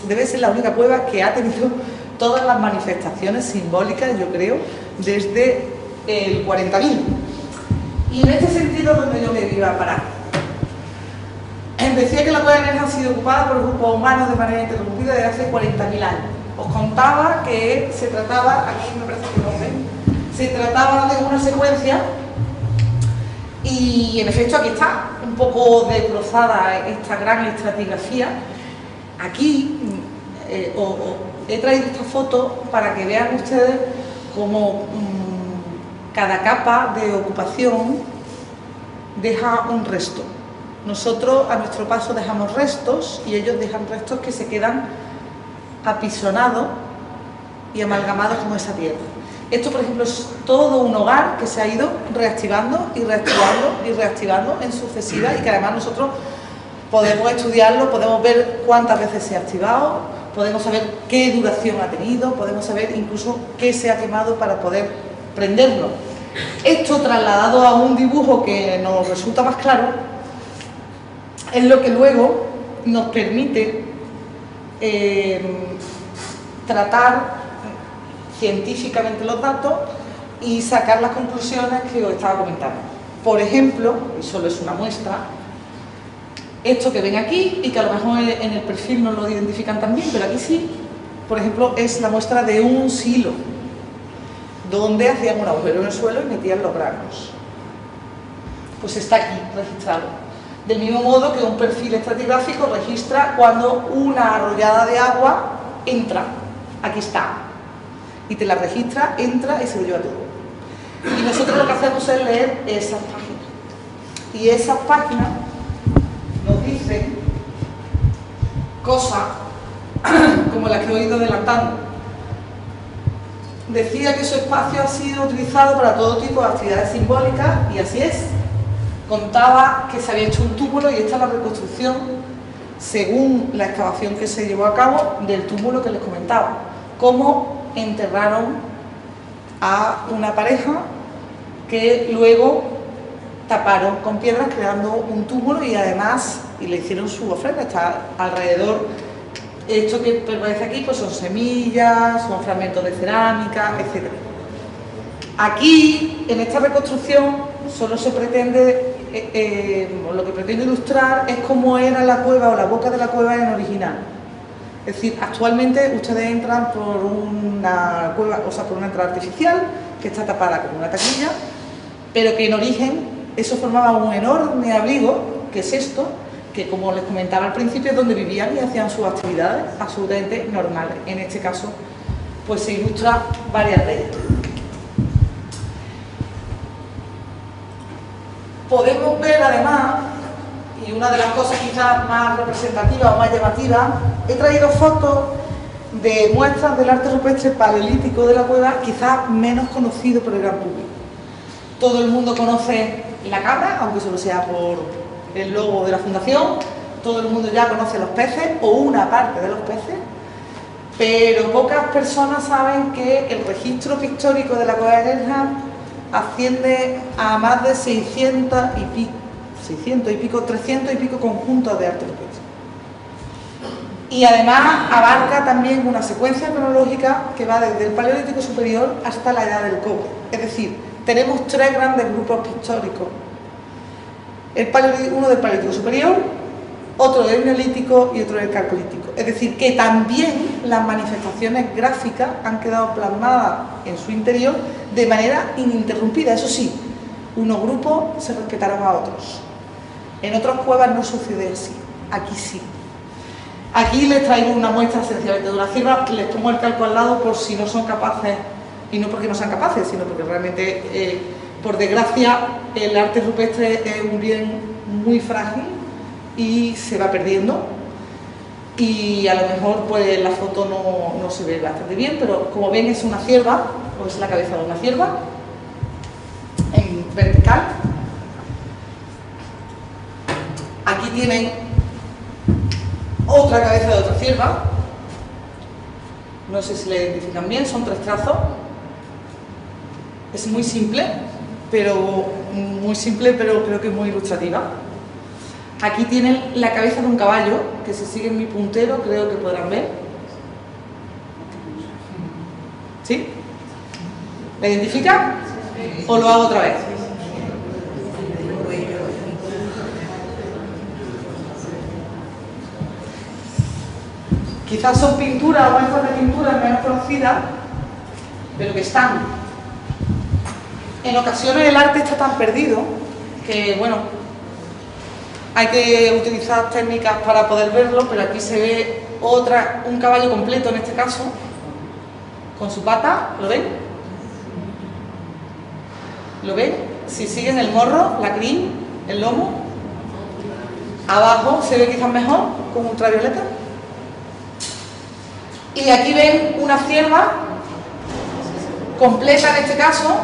Debe ser la única cueva que ha tenido todas las manifestaciones simbólicas, yo creo, desde el 40.000. Y en este sentido es donde yo me iba a parar. Decía que la cueva de Nerja ha sido ocupada por grupos humanos de manera interrumpida desde hace 40.000 años. Os contaba que se trataba, aquí me parece que lo ven, se trataba de una secuencia y en efecto aquí está un poco desbrozada esta gran estratigrafía. Aquí he traído esta foto para que vean ustedes cómo cada capa de ocupación deja un resto. Nosotros a nuestro paso dejamos restos y ellos dejan restos que se quedan apisonados y amalgamados con esa tierra. Esto, por ejemplo, es todo un hogar que se ha ido reactivando y reactivando y reactivando en sucesivas y que además nosotros podemos estudiarlo, podemos ver cuántas veces se ha activado, podemos saber qué duración ha tenido, podemos saber incluso qué se ha quemado para poder prenderlo. Esto trasladado a un dibujo que nos resulta más claro es lo que luego nos permite tratar científicamente los datos y sacar las conclusiones que os estaba comentando. Por ejemplo, y solo es una muestra, esto que ven aquí y que a lo mejor en el perfil no lo identifican tan bien, pero aquí sí, por ejemplo, es la muestra de un silo donde hacían un agujero en el suelo y metían los granos. Pues está aquí registrado. Del mismo modo que un perfil estratigráfico registra cuando una arrollada de agua entra. Aquí está. Y te la registra, entra y se lo lleva todo. Y nosotros lo que hacemos es leer esas páginas. Y esas páginas nos dicen cosas como las que he ido adelantando. Decía que su espacio ha sido utilizado para todo tipo de actividades simbólicas y así es. Contaba que se había hecho un túmulo y esta es la reconstrucción, según la excavación que se llevó a cabo, del túmulo que les comentaba. Cómo enterraron a una pareja que luego taparon con piedras creando un túmulo y además le hicieron su ofrenda. Está alrededor, esto que permanece aquí pues son semillas, son fragmentos de cerámica, etc. Aquí, en esta reconstrucción, solo se pretende, lo que pretende ilustrar es cómo era la cueva o la boca de la cueva en original. Es decir, actualmente ustedes entran por una cueva, o sea, por una entrada artificial que está tapada con una taquilla, pero que en origen eso formaba un enorme abrigo, que es esto, que como les comentaba al principio es donde vivían y hacían sus actividades absolutamente normales. En este caso, pues se ilustra varias de ellas. Podemos ver además, y una de las cosas quizás más representativas o más llamativas, he traído fotos de muestras del arte rupestre paleolítico de la cueva, quizás menos conocido por el gran público. Todo el mundo conoce la cabra, aunque solo sea por el logo de la fundación, todo el mundo ya conoce los peces o una parte de los peces, pero pocas personas saben que el registro pictórico de la cueva de Nerja asciende a más de 600 y pico, 300 y pico conjuntos de arte rupestre. Y además abarca también una secuencia cronológica que va desde el Paleolítico Superior hasta la Edad del Cobre. Es decir, tenemos tres grandes grupos pictóricos. Uno del Paleolítico Superior, otro del Neolítico y otro del Calcolítico. Es decir, que también las manifestaciones gráficas han quedado plasmadas en su interior de manera ininterrumpida. Eso sí, unos grupos se respetaron a otros. En otras cuevas no sucede así, aquí sí. Aquí les traigo una muestra sencillamente de una cierva, les pongo el calco al lado por si no son capaces, y no porque no sean capaces, sino porque realmente, por desgracia, el arte rupestre es un bien muy frágil y se va perdiendo, y a lo mejor pues la foto no se ve bastante bien, pero como ven es una cierva, o es la cabeza de una cierva, en vertical. Aquí tienen otra cabeza de otra cierva, no sé si la identifican bien, son tres trazos. Es muy simple, pero creo que muy ilustrativa. Aquí tienen la cabeza de un caballo, que si siguen mi puntero creo que podrán ver. ¿Sí? ¿La identifican? ¿O lo hago otra vez? Quizás son pinturas o muestras de pinturas menos conocidas, pero que están. En ocasiones el arte está tan perdido que, bueno, hay que utilizar técnicas para poder verlo, pero aquí se ve un caballo completo en este caso, con su pata, ¿lo ven? ¿Lo ven? Si siguen el morro, la crin, el lomo, abajo se ve quizás mejor, con ultravioleta. Y aquí ven una cierva completa en este caso,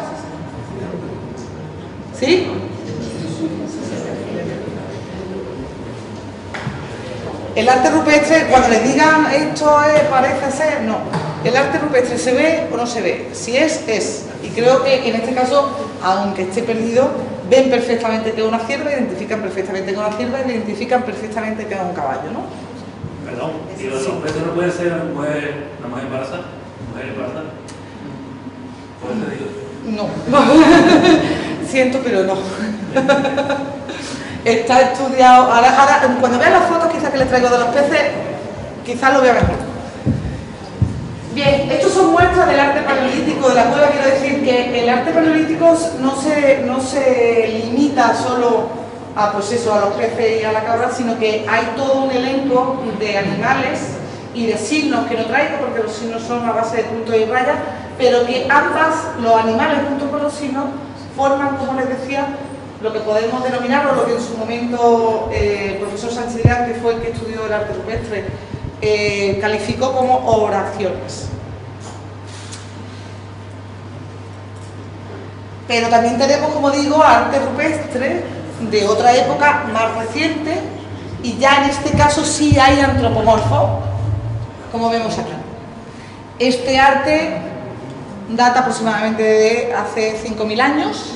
¿sí? El arte rupestre, cuando les digan esto parece ser, no. El arte rupestre se ve o no se ve. Si es. Y creo que en este caso, aunque esté perdido, ven perfectamente que es una cierva, identifican perfectamente que es una cierva, identifican perfectamente que es un caballo, ¿no? Perdón, ¿y los rupestres no puede ser una mujer embarazada? ¿Mujer embarazada? ¿Puede ser No. Siento, pero no. Está estudiado. Ahora, cuando vean las fotos quizás que les traigo de los peces, quizás lo vean mejor. Bien, estos son muestras del arte paleolítico de la cueva. Quiero decir que el arte paleolítico no se limita solo a, pues eso, a los peces y a la cabra, sino que hay todo un elenco de animales y de signos que no traigo porque los signos son a base de puntos y rayas, pero que los animales junto con los signos forman, como les decía, lo que podemos denominar, o lo que en su momento el profesor Sánchez Díaz, que fue el que estudió el arte rupestre, calificó como oraciones. Pero también tenemos, como digo, arte rupestre de otra época más reciente, y ya en este caso sí hay antropomorfo, como vemos aquí. Este arte data aproximadamente de hace 5.000 años,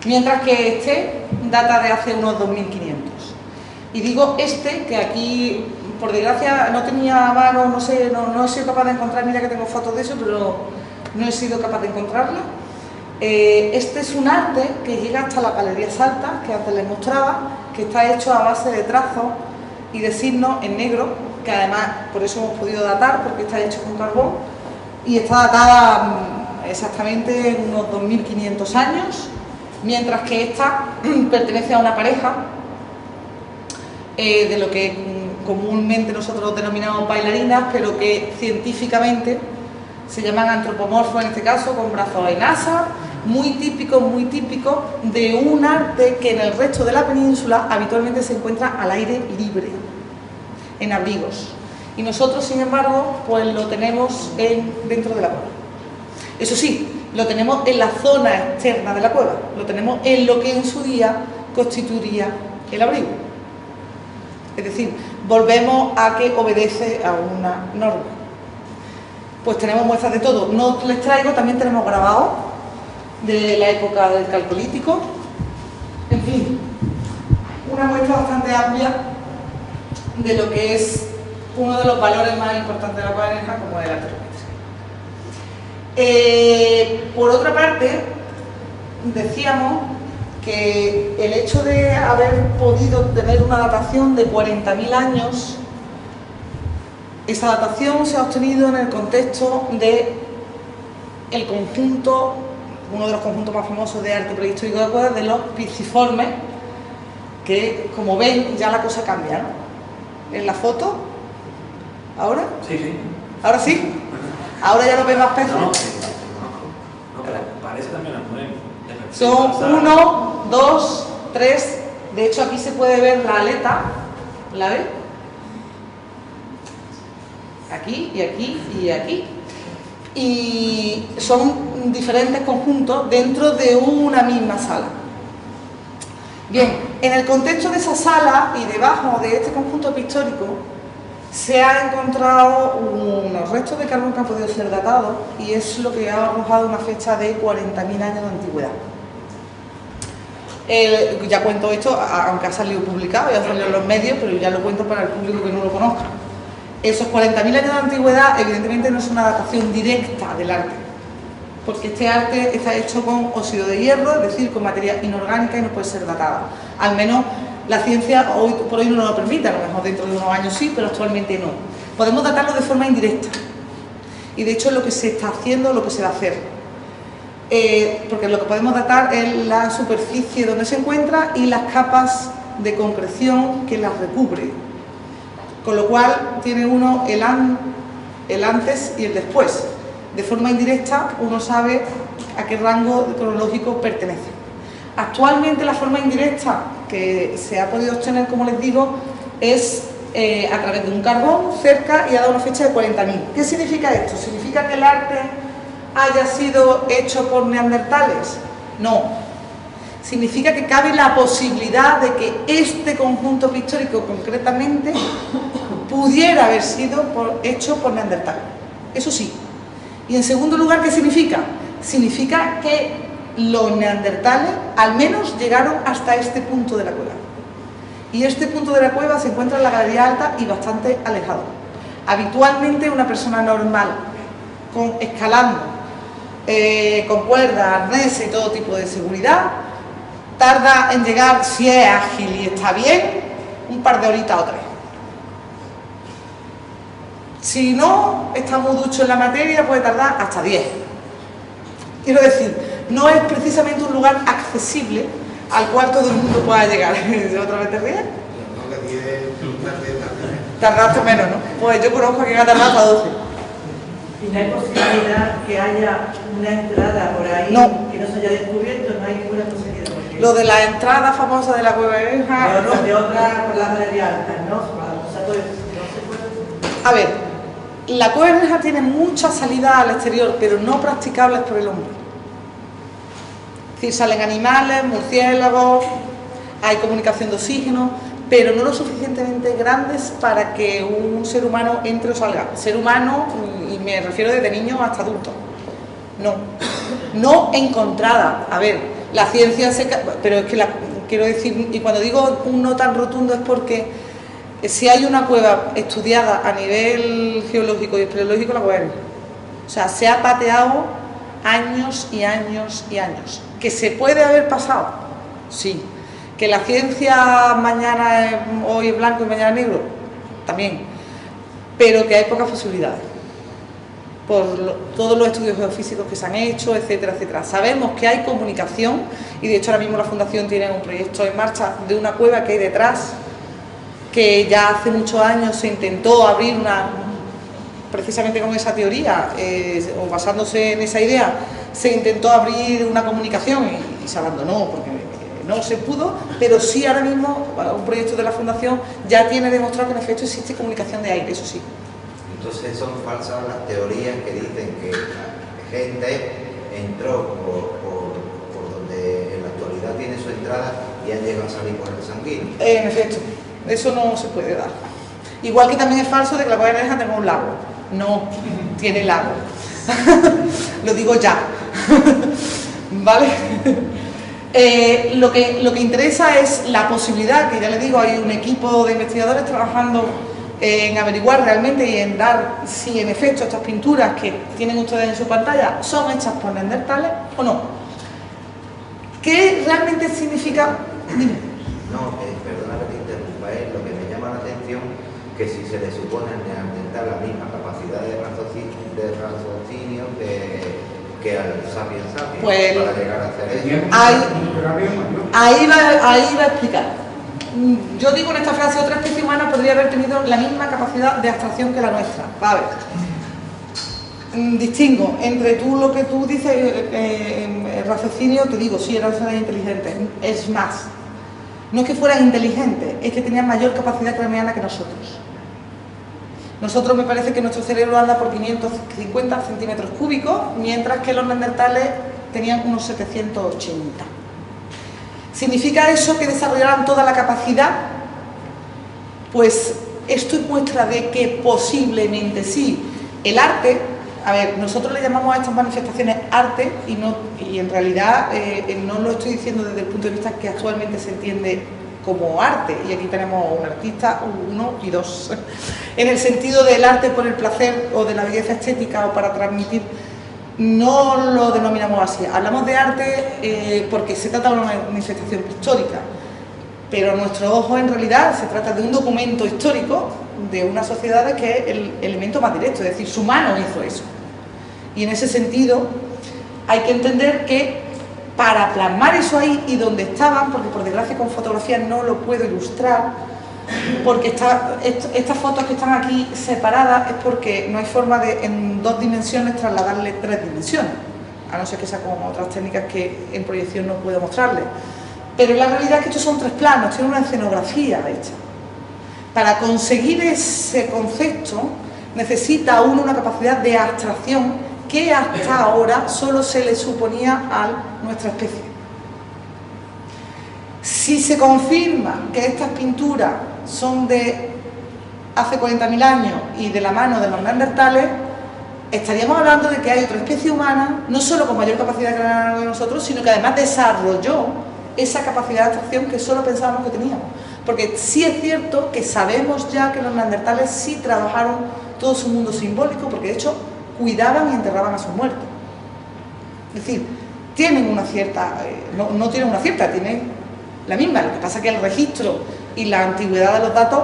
mientras que este data de hace unos 2.500. Y digo este, que aquí, por desgracia, no tenía a mano, no sé, no he sido capaz de encontrar, mira que tengo fotos de eso, pero no he sido capaz de encontrarla. Este es un arte que llega hasta la Galería Salta, que antes les mostraba, que está hecho a base de trazos y de signos en negro, que además por eso hemos podido datar, porque está hecho con carbón, y está datada exactamente en unos 2.500 años, mientras que esta pertenece a una pareja de lo que comúnmente nosotros denominamos bailarinas, pero que científicamente se llaman antropomorfos en este caso, con brazos en asa, muy típico de un arte que en el resto de la península habitualmente se encuentra al aire libre, en abrigos. Y nosotros, sin embargo, pues lo tenemos dentro de la cueva. Eso sí, lo tenemos en la zona externa de la cueva, lo tenemos en lo que en su día constituiría el abrigo. Es decir, volvemos a que obedece a una norma. Pues tenemos muestras de todo. No les traigo, también tenemos grabados de la época del Calcolítico. En fin, una muestra bastante amplia de lo que es uno de los valores más importantes de la cueva de Nerja, como es el arte rupestre. Por otra parte, decíamos que el hecho de haber podido tener una datación de 40.000 años, esa datación se ha obtenido en el contexto de el conjunto, uno de los conjuntos más famosos de arte prehistórico de cuevas, de los pisciformes, que como ven ya la cosa cambia, ¿no? En la foto, ¿ahora? Sí, sí. ¿Ahora sí? ¿Ahora ya no ves más peces? No, pero parece también la mujer. Son 1, 2, 3, de hecho aquí se puede ver la aleta, ¿la ves? Aquí y aquí y aquí. Y son diferentes conjuntos dentro de una misma sala. Bien, en el contexto de esa sala y debajo de este conjunto pictórico se han encontrado unos restos de carbón que han podido ser datados y es lo que ha arrojado una fecha de 40.000 años de antigüedad. Ya cuento esto, aunque ha salido publicado, ya ha salido en los medios, pero ya lo cuento para el público que no lo conozca. Esos 40.000 años de antigüedad evidentemente no es una datación directa del arte, porque este arte está hecho con óxido de hierro, es decir, con materia inorgánica y no puede ser datada. Al menos la ciencia hoy por hoy no nos lo permite, a lo mejor dentro de unos años sí, pero actualmente no. Podemos datarlo de forma indirecta y de hecho es lo que se está haciendo, lo que se va a hacer. Porque lo que podemos datar es la superficie donde se encuentra y las capas de concreción que las recubre. Con lo cual tiene uno el antes y el después. De forma indirecta uno sabe a qué rango cronológico pertenece. Actualmente la forma indirecta que se ha podido obtener, como les digo, es a través de un carbón cerca y ha dado una fecha de 40.000. ¿Qué significa esto? ¿Significa que el arte haya sido hecho por neandertales? No. Significa que cabe la posibilidad de que este conjunto pictórico concretamente pudiera haber sido hecho por neandertales. Eso sí. Y en segundo lugar, ¿qué significa? Significa que los neandertales al menos llegaron hasta este punto de la cueva. Y este punto de la cueva se encuentra en la galería alta y bastante alejado. Habitualmente una persona normal, escalando, con cuerdas, arneses y todo tipo de seguridad, tarda en llegar, si es ágil y está bien, un par de horitas o 3. Si no está muy ducho en la materia, puede tardar hasta 10. Quiero decir, no es precisamente un lugar accesible al cual todo el mundo pueda llegar. ¿Otra vez te ríes? Tardaste menos, ¿no? Pues yo conozco a quien ha tardado hasta 12. ¿Y no hay posibilidad que haya una entrada por ahí que no se haya descubierto? No hay ninguna posibilidad. Lo de la entrada famosa de la cueva de Nerja. De otra por la galería alta, ¿no? O sea, pues, no se puede. A ver, la cueva de Nerja tiene muchas salidas al exterior, pero no practicables por el hombre. Es decir, salen animales, murciélagos, hay comunicación de oxígeno, pero no lo suficientemente grandes para que un ser humano entre o salga. Ser humano, y me refiero desde niño hasta adulto. No encontrada. A ver, la ciencia pero es que quiero decir, y cuando digo un no tan rotundo es porque si hay una cueva estudiada a nivel geológico y espeleológico, la cueva de Nerja. O sea, se ha pateado años y años y años. ¿Que se puede haber pasado? Sí. ¿Que la ciencia hoy es blanco y mañana es negro? También. Pero que hay pocas posibilidades. Por todos los estudios geofísicos que se han hecho, etcétera, etcétera. Sabemos que hay comunicación y de hecho ahora mismo la Fundación tiene un proyecto en marcha de una cueva que hay detrás, que ya hace muchos años se intentó abrir precisamente con esa teoría, o basándose en esa idea, se intentó abrir una comunicación y se abandonó porque no se pudo, pero sí ahora mismo un proyecto de la Fundación ya tiene demostrado que en efecto existe comunicación de aire, eso sí. Entonces son falsas las teorías que dicen que la gente entró por donde en la actualidad tiene su entrada y han llegado a salir por el sanguíneo. En efecto, eso no se puede dar. Igual que también es falso de que la cueva de Nerja tenga un lago. No tiene lago. Lo digo ya. ¿vale? Lo que interesa es la posibilidad, que ya les digo, hay un equipo de investigadores trabajando en averiguar realmente y en dar si en efecto estas pinturas que tienen ustedes en su pantalla son hechas por neandertales o no. ¿Qué realmente significa? Dime. No, perdona que te interrumpa, lo que me llama la atención que si se le supone al neandertal la misma capacidad de raciocinio que al sapiens sapiens, pues, para llegar a hacer eso. Ahí va a explicar. Yo digo en esta frase, otra especie humana podría haber tenido la misma capacidad de abstracción que la nuestra. Va a ver. Distingo entre lo que tú dices, el raciocinio, te digo, sí, eran seres inteligentes. Es más, no es que fueran inteligentes, es que tenían mayor capacidad craneana que nosotros. Nosotros me parece que nuestro cerebro anda por 550 centímetros cúbicos, mientras que los neandertales tenían unos 780. ¿Significa eso que desarrollaran toda la capacidad? Pues esto es muestra de que posiblemente sí. El arte, a ver, nosotros le llamamos a estas manifestaciones arte y en realidad no lo estoy diciendo desde el punto de vista que actualmente se entiende como arte, y aquí tenemos un artista, 1 y 2, en el sentido del arte por el placer o de la belleza estética o para transmitir. No lo denominamos así, hablamos de arte porque se trata de una manifestación pictórica, pero a nuestro ojo en realidad se trata de un documento histórico de una sociedad que es el elemento más directo, es decir, su mano hizo eso. Y en ese sentido hay que entender que para plasmar eso ahí y donde estaban, porque por desgracia con fotografías no lo puedo ilustrar, porque estas fotos que están aquí separadas es porque no hay forma de en 2 dimensiones trasladarle 3 dimensiones, a no ser que sea con otras técnicas que en proyección no puedo mostrarles. Pero la realidad es que estos son 3 planos, tiene una escenografía hecha. Para conseguir ese concepto necesita uno una capacidad de abstracción que hasta ahora solo se le suponía a nuestra especie. Si se confirma que estas pinturas son de hace 40.000 años y de la mano de los neandertales, estaríamos hablando de que hay otra especie humana, no solo con mayor capacidad que que nosotros, sino que además desarrolló esa capacidad de abstracción que solo pensábamos que teníamos. Porque sí es cierto que sabemos ya que los neandertales sí trabajaron todo su mundo simbólico, porque de hecho cuidaban y enterraban a sus muertos. Es decir, tienen una cierta, no tienen una cierta, tienen la misma. Lo que pasa es que el registro y la antigüedad de los datos,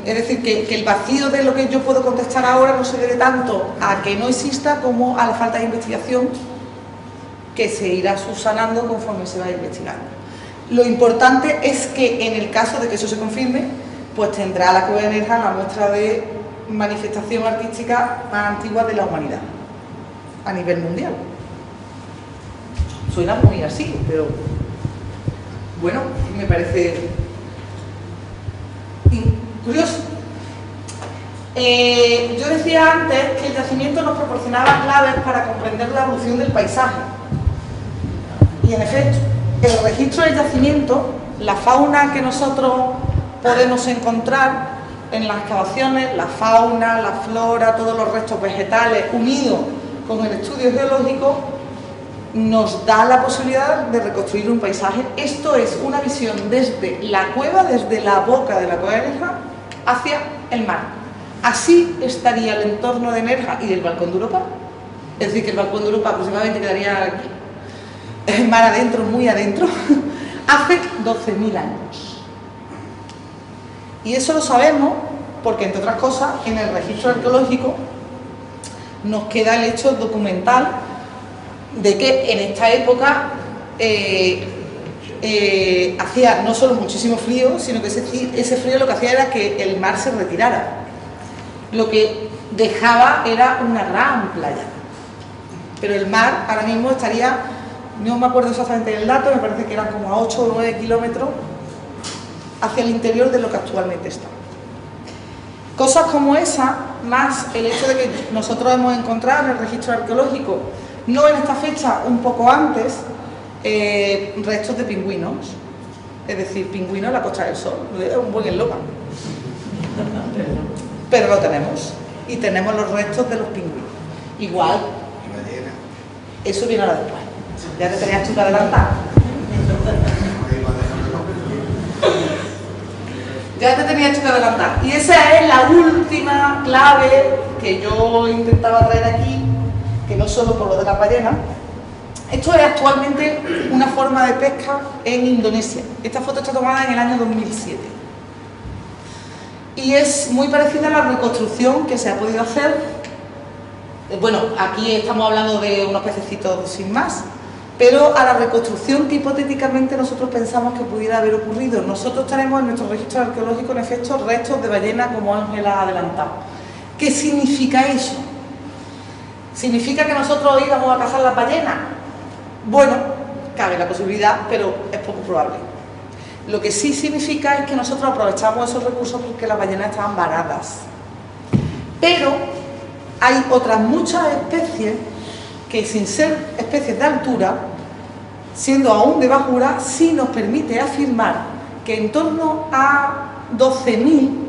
es decir, que el vacío de lo que yo puedo contestar ahora no se debe tanto a que no exista como a la falta de investigación que se irá subsanando conforme se va investigando. Lo importante es que en el caso de que eso se confirme, pues tendrá la Cueva de Nerja la muestra de manifestación artística más antigua de la humanidad a nivel mundial. Suena muy así, pero bueno, me parece curioso. Yo decía antes que el yacimiento nos proporcionaba claves para comprender la evolución del paisaje, y en efecto el registro del yacimiento, la fauna que nosotros podemos encontrar en las excavaciones, la fauna, la flora, todos los restos vegetales unidos con el estudio geológico, nos da la posibilidad de reconstruir un paisaje. Esto es una visión desde la cueva, desde la boca de la cueva de Nerja hacia el mar. Así estaría el entorno de Nerja y del balcón de Europa. Es decir, que el balcón de Europa aproximadamente quedaría aquí, el mar adentro, muy adentro, hace 12.000 años. Y eso lo sabemos porque, entre otras cosas, en el registro arqueológico nos queda el hecho documental de que en esta época hacía no solo muchísimo frío, sino que ese frío lo que hacía era que el mar se retirara. Lo que dejaba era una gran playa. Pero el mar ahora mismo estaría, no me acuerdo exactamente del dato, me parece que eran como a 8 o 9 kilómetros hacia el interior de lo que actualmente está. Cosas como esa, más el hecho de que nosotros hemos encontrado en el registro arqueológico, no en esta fecha, un poco antes, restos de pingüinos, es decir, pingüinos en la Costa del Sol, un buen eslogan. Pero lo tenemos, y tenemos los restos de los pingüinos. Igual. Eso viene ahora después. Ya te tenías tú que adelantar. Ya te tenías tú que adelantar. Y esa es la última clave que yo intentaba traer aquí, que no solo por lo de la ballena. Esto es actualmente una forma de pesca en Indonesia. Esta foto está tomada en el año 2007. Y es muy parecida a la reconstrucción que se ha podido hacer. Bueno, aquí estamos hablando de unos pececitos sin más, pero a la reconstrucción que hipotéticamente nosotros pensamos que pudiera haber ocurrido. Nosotros tenemos en nuestro registro arqueológico, en efecto, restos de ballena, como Ángela ha adelantado. ¿Qué significa eso? ¿Significa que nosotros íbamos a cazar las ballenas? Bueno, cabe la posibilidad, pero es poco probable. Lo que sí significa es que nosotros aprovechamos esos recursos porque las ballenas estaban varadas. Pero hay otras muchas especies que, sin ser especies de altura, siendo aún de bajura, sí nos permite afirmar que en torno a 12.000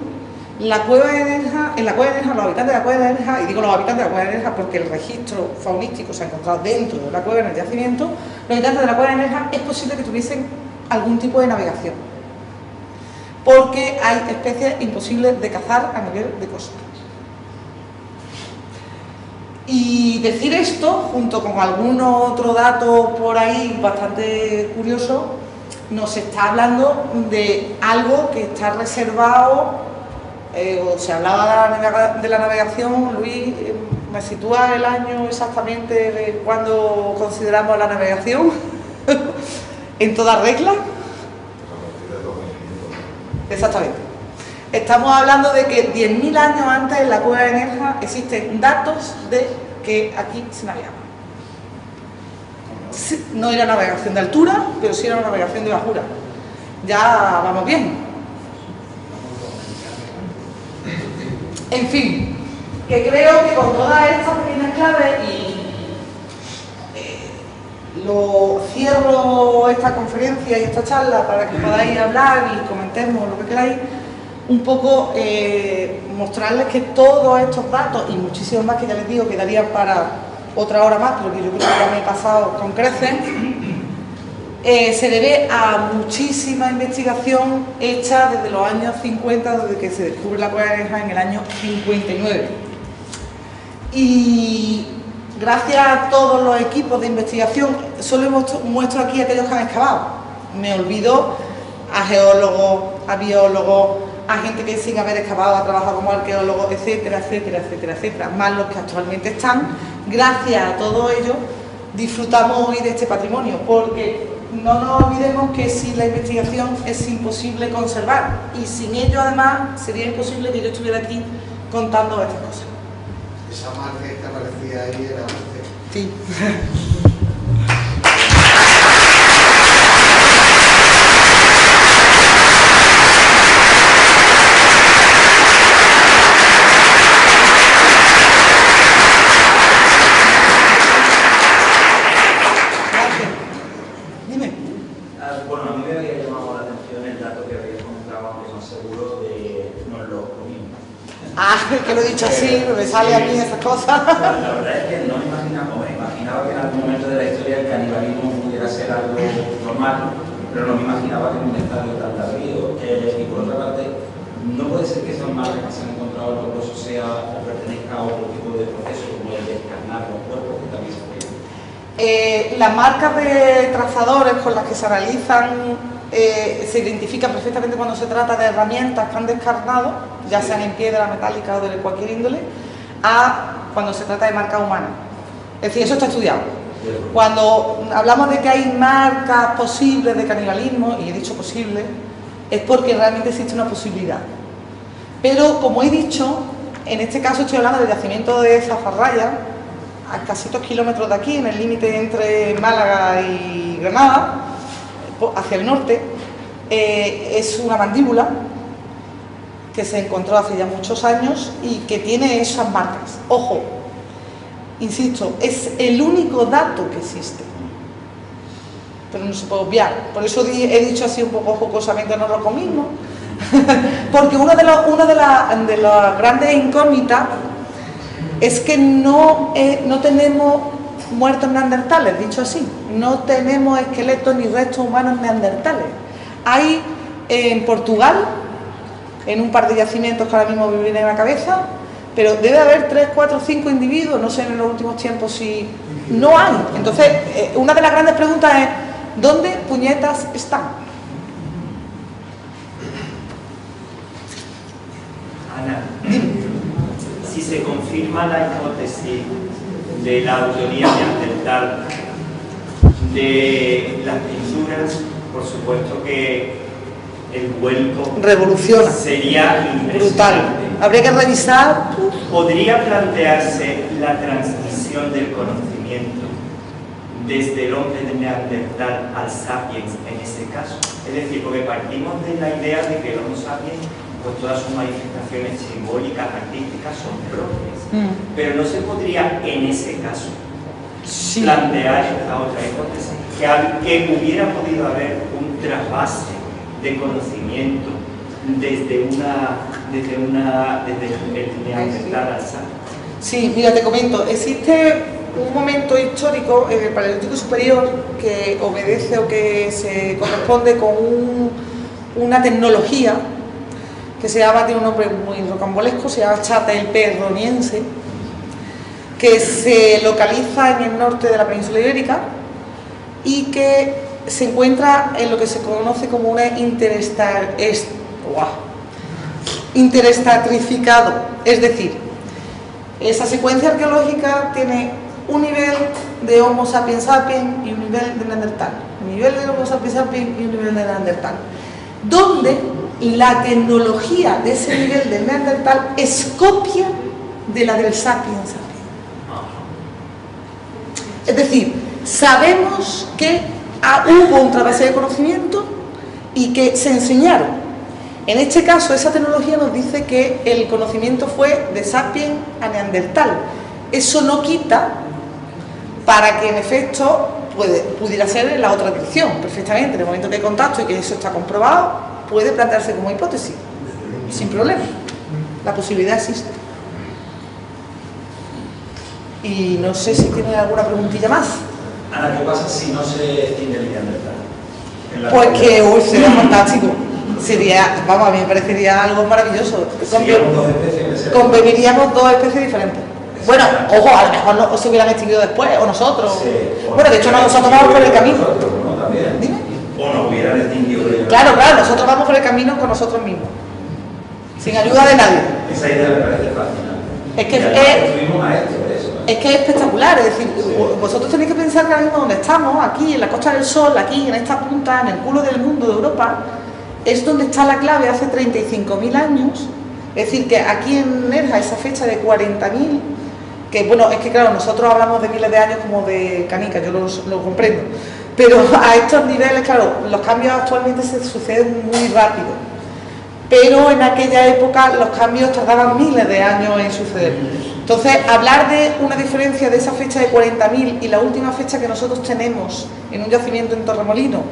en la cueva de Nerja, los habitantes de la cueva de Nerja, y digo los habitantes de la cueva de Nerja porque el registro faunístico se ha encontrado dentro de la cueva en el yacimiento, los habitantes de la cueva de Nerja es posible que tuviesen algún tipo de navegación, porque hay especies imposibles de cazar a nivel de costa. Y decir esto, junto con algún otro dato por ahí bastante curioso, nos está hablando de algo que está reservado, o se hablaba de la navegación. Luis, ¿me sitúa el año exactamente de cuando consideramos la navegación? ¿En toda regla? Exactamente. Estamos hablando de que 10.000 años antes en la cueva de Nerja existen datos de que aquí se navegaba. Sí, no era navegación de altura, pero sí era navegación de bajura. Ya vamos bien. En fin, que creo que con todas estas pequeñas claves lo cierro esta conferencia y esta charla para que podáis hablar y comentemos lo que queráis. Un poco mostrarles que todos estos datos y muchísimos más que ya les digo que darían para otra hora más, pero que yo creo que ya me he pasado con creces, se debe a muchísima investigación hecha desde los años 50, desde que se descubre la cueva de Nerja en el año 59. Y gracias a todos los equipos de investigación, solo muestro aquí a aquellos que han excavado. Me olvido a geólogos, a biólogos, a gente que sin haber excavado ha trabajado como arqueólogo, etcétera, etcétera, etcétera, etcétera, más los que actualmente están. Gracias a todo ello disfrutamos hoy de este patrimonio, porque no nos olvidemos que sin la investigación es imposible conservar, y sin ello además sería imposible que yo estuviera aquí contando estas cosas. Esa marca que aparecía ahí era usted. Sí. Bueno, a mí me había llamado la atención el dato que había comentado, aunque no seguro, de no lo comimos. Ah, que lo he dicho así, me sale a mí esas cosas. La verdad es que no me imaginaba que en algún momento de la historia el canibalismo pudiera ser algo normal, pero no me imaginaba que en un estadio tan tardío. Y por otra parte, no puede ser que esas marcas que se han encontrado en los huesos sea o pertenezca a otro tipo de proceso, como el de escarnar los cuerpos, que también se puede. Las marcas de trazadores con las que se realizan se identifican perfectamente cuando se trata de herramientas que han descarnado, ya sean en piedra, metálica o de cualquier índole, a cuando se trata de marcas humanas. Es decir, eso está estudiado. Cuando hablamos de que hay marcas posibles de canibalismo, y he dicho posible, es porque realmente existe una posibilidad. Pero, como he dicho, en este caso estoy hablando del yacimiento de Zafarraya, a casi 2 kilómetros de aquí, en el límite entre Málaga y Granada, hacia el norte. Es una mandíbula que se encontró hace ya muchos años y que tiene esas marcas. Ojo, insisto, es el único dato que existe, pero no se puede obviar. Por eso he dicho así un poco jocosamente, no lo comimos, porque una de las grandes incógnitas es que no tenemos muertos neandertales, dicho así. No tenemos esqueletos ni restos humanos neandertales. Hay en Portugal, en un par de yacimientos que ahora mismo me vienen a la cabeza, pero debe haber 3, 4, 5 individuos, no sé en los últimos tiempos si no hay. Entonces, una de las grandes preguntas es, ¿dónde puñetas están? Ana, si se confirma la hipótesis de la autoría neandertal de las pinturas, por supuesto que el vuelco revoluciona, sería brutal. Habría que revisar. ¿Podría plantearse la transmisión del conocimiento desde el hombre de Neandertal al sapiens en ese caso? Es decir, porque partimos de la idea de que el Homo sapiens, pues todas sus manifestaciones simbólicas, artísticas son propias. Pero no se podría en ese caso plantear esta otra hipótesis, que hubiera podido haber un trasvase de conocimiento desde el Neandertal al sapiens. Sí, mira, te comento, existe un momento histórico en el Paleolítico Superior que obedece o que se corresponde con una tecnología que se llama, tiene un nombre muy rocambolesco, se llama Châtel-Perroniense, que se localiza en el norte de la península ibérica y que se encuentra en lo que se conoce como una interestatrificado, es decir, esa secuencia arqueológica tiene un nivel de Homo sapiens sapiens y un nivel de Neandertal, un nivel de Homo sapiens sapiens y un nivel de Neandertal, donde la tecnología de ese nivel de Neandertal es copia de la del sapiens sapiens. Es decir, sabemos que hubo un trasvase de conocimiento y que se enseñaron. En este caso, esa tecnología nos dice que el conocimiento fue de sapiens a neandertal. Eso no quita para que en efecto pudiera ser en la otra dirección, perfectamente. En el momento que hay contacto y que eso está comprobado, puede plantearse como hipótesis, sin problema. La posibilidad existe. Y no sé si tienen alguna preguntilla más. Ana, ¿qué pasa si no se extingue el neandertal? Pues que sería fantástico. Sería, vamos, a mí me parecería algo maravilloso. Conviviríamos dos especies diferentes. Bueno, ojo, a lo mejor no se hubieran extinguido después, o nosotros. Sí, bueno, de hecho nosotros vamos por el camino. Dime. O nos hubieran extinguido. Claro, nosotros vamos por el camino con nosotros mismos. Sin ayuda de nadie. Esa idea me parece fascinante. Es que es espectacular, es decir, vosotros tenéis que pensar que ahora mismo donde estamos, aquí en la Costa del Sol, aquí en esta punta, en el culo del mundo de Europa, es donde está la clave hace 35.000 años. Es decir, que aquí en Nerja esa fecha de 40.000, que bueno, es que claro, nosotros hablamos de miles de años como de canica, yo lo comprendo, pero a estos niveles, claro, los cambios actualmente se suceden muy rápido, pero en aquella época los cambios tardaban miles de años en suceder. Entonces, hablar de una diferencia de esa fecha de 40.000 y la última fecha que nosotros tenemos en un yacimiento en Torremolinos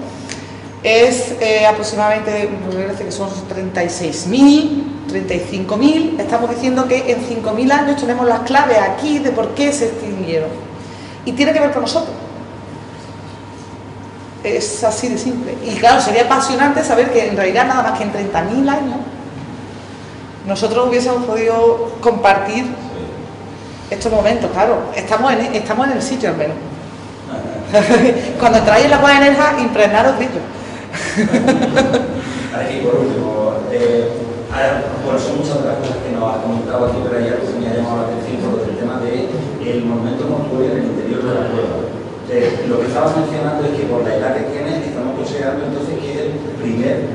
es aproximadamente, me parece que son 36.000, 35.000. Estamos diciendo que en 5.000 años tenemos las claves aquí de por qué se extinguieron. Y tiene que ver con nosotros. Es así de simple. Y claro, sería apasionante saber que en realidad nada más que en 30.000 años nosotros hubiésemos podido compartir estos momentos. Claro, estamos en el sitio al menos. Cuando entráis en la cueva de Nerja, impregnaros de ello. Y por último, bueno, son muchas otras cosas que nos has comentado aquí, pero hay algo que me ha llamado la atención por el tema del monumento mortuorio en el interior de la cueva. Lo que estabas mencionando es que por la edad que tiene estamos considerando entonces que es el primer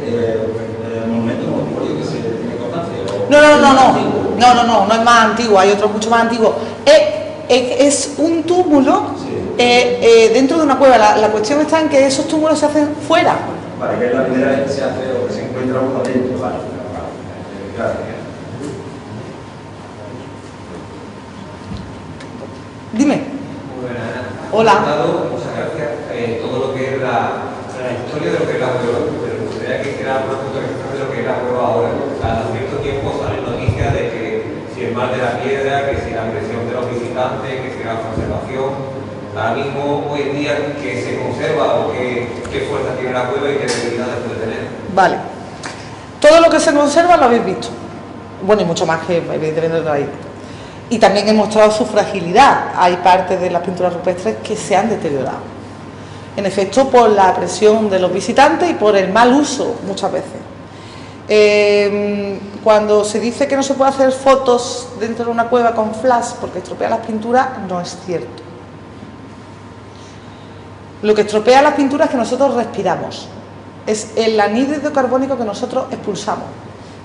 monumento mortuorio que se tiene constancia. No es más antiguo, hay otro mucho más antiguo. Es un túmulo dentro de una cueva. La cuestión está en que esos túmulos se hacen fuera. Vale, que es la primera vez que se hace o que se encuentra uno dentro, vale. Claro. Dime. Hola. Muchas gracias. Todo lo que es la historia de lo que es la cueva, pero me gustaría que hiciera una fotografía de lo que es la cueva ahora. Cada cierto tiempo salen noticias de que si el mar de la piedra, que si la presión de los visitantes, que si la conservación. ahora mismo, hoy en día, ¿qué se conserva o qué fuerza tiene la cueva y qué debilidades puede tener? Vale. Todo lo que se conserva lo habéis visto. Bueno, y mucho más que evidentemente lo habéis visto. Y también he mostrado su fragilidad. Hay partes de las pinturas rupestres que se han deteriorado. En efecto, por la presión de los visitantes y por el mal uso, muchas veces. Cuando se dice que no se puede hacer fotos dentro de una cueva con flash porque estropea las pinturas, no es cierto. Lo que estropea las pinturas es que nosotros respiramos. Es el anhídrido carbónico que nosotros expulsamos.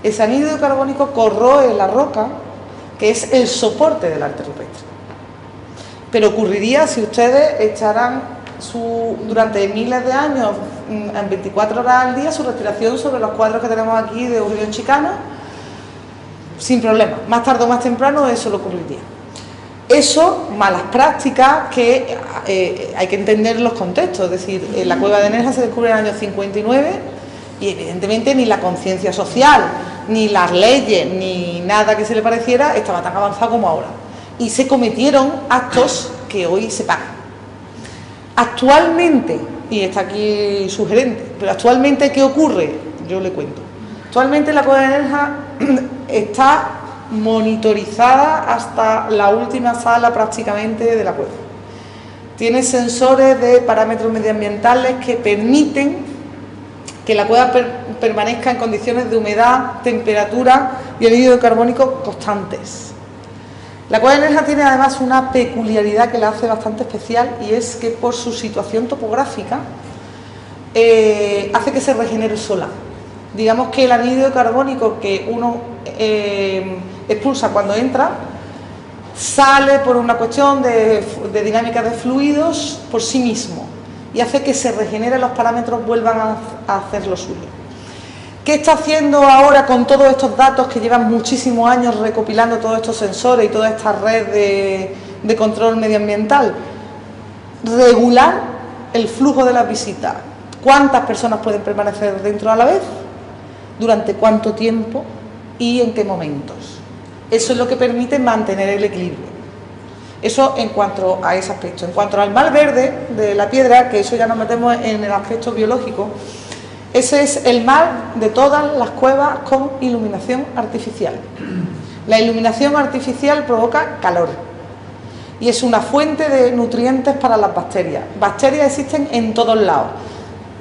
Ese anhídrido carbónico corroe la roca, que es el soporte del arte rupestre. Pero ocurriría si ustedes echaran durante miles de años, en 24 horas al día, su respiración sobre los cuadros que tenemos aquí de Aurelio Chicano, sin problema. Más tarde o más temprano eso le ocurriría. Eso, malas prácticas, que hay que entender los contextos. Es decir, la cueva de Nerja se descubre en el año 59 y evidentemente ni la conciencia social, ni las leyes, ni nada que se le pareciera estaba tan avanzado como ahora. Y se cometieron actos que hoy se pagan. Actualmente, y está aquí sugerente, pero actualmente, ¿qué ocurre? Yo le cuento. Actualmente la cueva de Nerja está monitorizada hasta la última sala prácticamente de la cueva. Tiene sensores de parámetros medioambientales que permiten que la cueva permanezca en condiciones de humedad, temperatura y anhídrido carbónico constantes. La cueva de Nerja tiene además una peculiaridad que la hace bastante especial, y es que por su situación topográfica hace que se regenere sola. Digamos que el anhídrido carbónico que uno expulsa cuando entra sale por una cuestión de dinámica de fluidos por sí mismo y hace que se regeneren, los parámetros vuelvan a hacer lo suyo. ¿Qué está haciendo ahora con todos estos datos que llevan muchísimos años recopilando todos estos sensores y toda esta red de control medioambiental? Regular el flujo de las visitas. ¿Cuántas personas pueden permanecer dentro a la vez? ¿Durante cuánto tiempo? ¿Y en qué momentos? Eso es lo que permite mantener el equilibrio. Eso en cuanto a ese aspecto. En cuanto al mal verde de la piedra, que eso ya nos metemos en el aspecto biológico, ese es el mal de todas las cuevas con iluminación artificial. La iluminación artificial provoca calor y es una fuente de nutrientes para las bacterias. Bacterias existen en todos lados,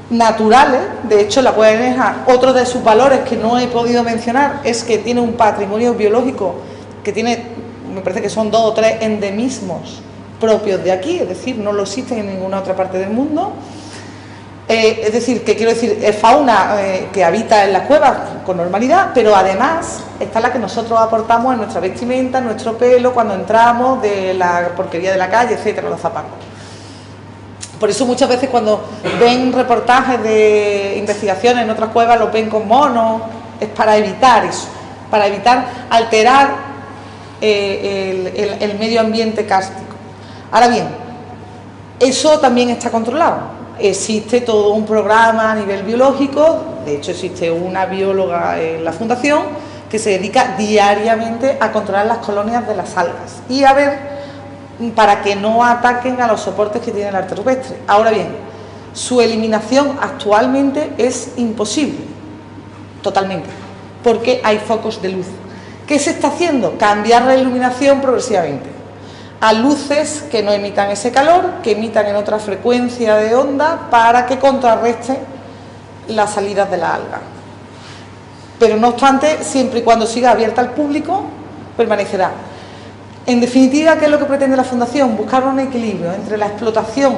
naturales. De hecho, la cueva de Nerja, otro de sus valores que no he podido mencionar, es que tiene un patrimonio biológico que tiene, me parece que son 2 o 3 endemismos propios de aquí, es decir, no lo existen en ninguna otra parte del mundo. Es decir, que quiero decir, es fauna que habita en las cuevas con normalidad, pero además está la que nosotros aportamos en nuestra vestimenta, en nuestro pelo, cuando entramos, de la porquería de la calle, etcétera, los zapatos. Por eso muchas veces cuando ven reportajes de investigaciones en otras cuevas, los ven con monos, es para evitar eso, para evitar alterar el medio ambiente kárstico. Ahora bien, eso también está controlado. Existe todo un programa a nivel biológico, de hecho existe una bióloga en la fundación que se dedica diariamente a controlar las colonias de las algas y a ver para que no ataquen a los soportes que tiene el arte rupestre. Ahora bien, su eliminación actualmente es imposible, totalmente, porque hay focos de luz. ¿Qué se está haciendo? Cambiar la iluminación progresivamente a luces que no emitan ese calor, que emitan en otra frecuencia de onda para que contrarresten las salidas de la alga. Pero no obstante, siempre y cuando siga abierta al público, permanecerá. En definitiva, ¿qué es lo que pretende la Fundación? Buscar un equilibrio entre la explotación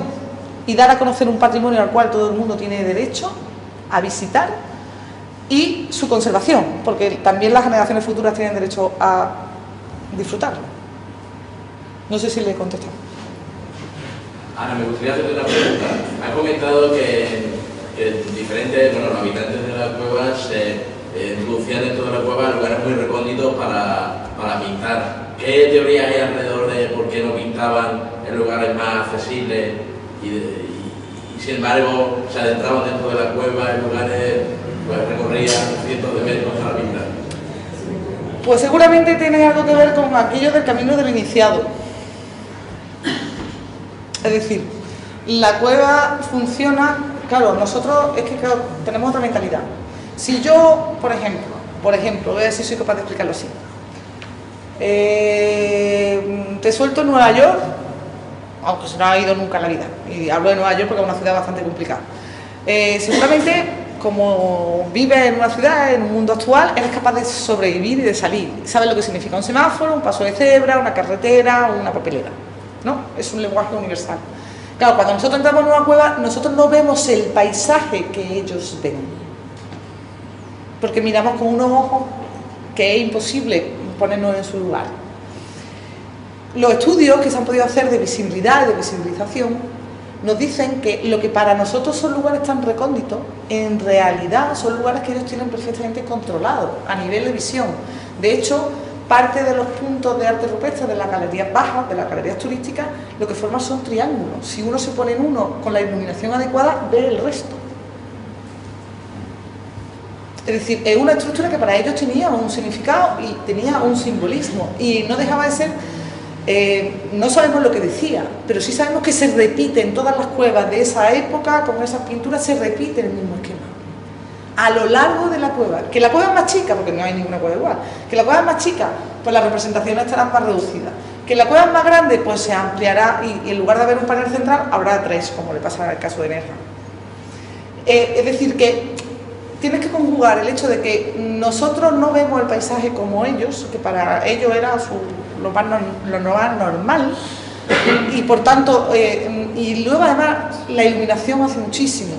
y dar a conocer un patrimonio al cual todo el mundo tiene derecho a visitar y su conservación, porque también las generaciones futuras tienen derecho a disfrutarlo. No sé si le he contestado. Ana, me gustaría hacerte una pregunta. Has comentado que diferentes, los habitantes de la cueva se introducían dentro de la cueva lugares muy recónditos para pintar. ¿Qué teorías hay alrededor de por qué no pintaban en lugares más accesibles y sin embargo se adentraban dentro de la cueva en lugares, pues recorrían cientos de metros para pintar? Pues seguramente tiene algo que ver con aquello del camino del iniciado. Es decir, la cueva funciona, claro, nosotros es que claro, tenemos otra mentalidad. Si yo, por ejemplo, voy a ver si soy capaz de explicarlo así. Te suelto en Nueva York, aunque se no ha ido nunca en la vida, y hablo de Nueva York porque es una ciudad bastante complicada. Seguramente, como vives en una ciudad, en un mundo actual, eres capaz de sobrevivir y de salir. Sabes lo que significa un semáforo, un paso de cebra, una carretera, una papelera, ¿no? Es un lenguaje universal. Claro, cuando nosotros entramos en una cueva, nosotros no vemos el paisaje que ellos ven, porque miramos con unos ojos que es imposible ponernos en su lugar. Los estudios que se han podido hacer de visibilidad y de visibilización nos dicen que lo que para nosotros son lugares tan recónditos, en realidad son lugares que ellos tienen perfectamente controlados a nivel de visión. De hecho, parte de los puntos de arte rupestre de las galerías bajas, de las galerías turísticas, lo que forman son triángulos. Si uno se pone en uno con la iluminación adecuada, ve el resto. Es decir, es una estructura que para ellos tenía un significado y tenía un simbolismo, y no dejaba de ser, no sabemos lo que decía, pero sí sabemos que se repite en todas las cuevas de esa época, con esas pinturas, se repite el mismo esquema. A lo largo de la cueva, que la cueva es más chica, porque no hay ninguna cueva igual, que la cueva es más chica, pues las representaciones estarán más reducidas, que la cueva es más grande, pues se ampliará y en lugar de haber un panel central, habrá tres, como le pasa en el caso de Nerja. Es decir, que tienes que conjugar el hecho de que nosotros no vemos el paisaje como ellos, que para ellos era lo más normal, y por tanto, y luego además la iluminación hace muchísimo.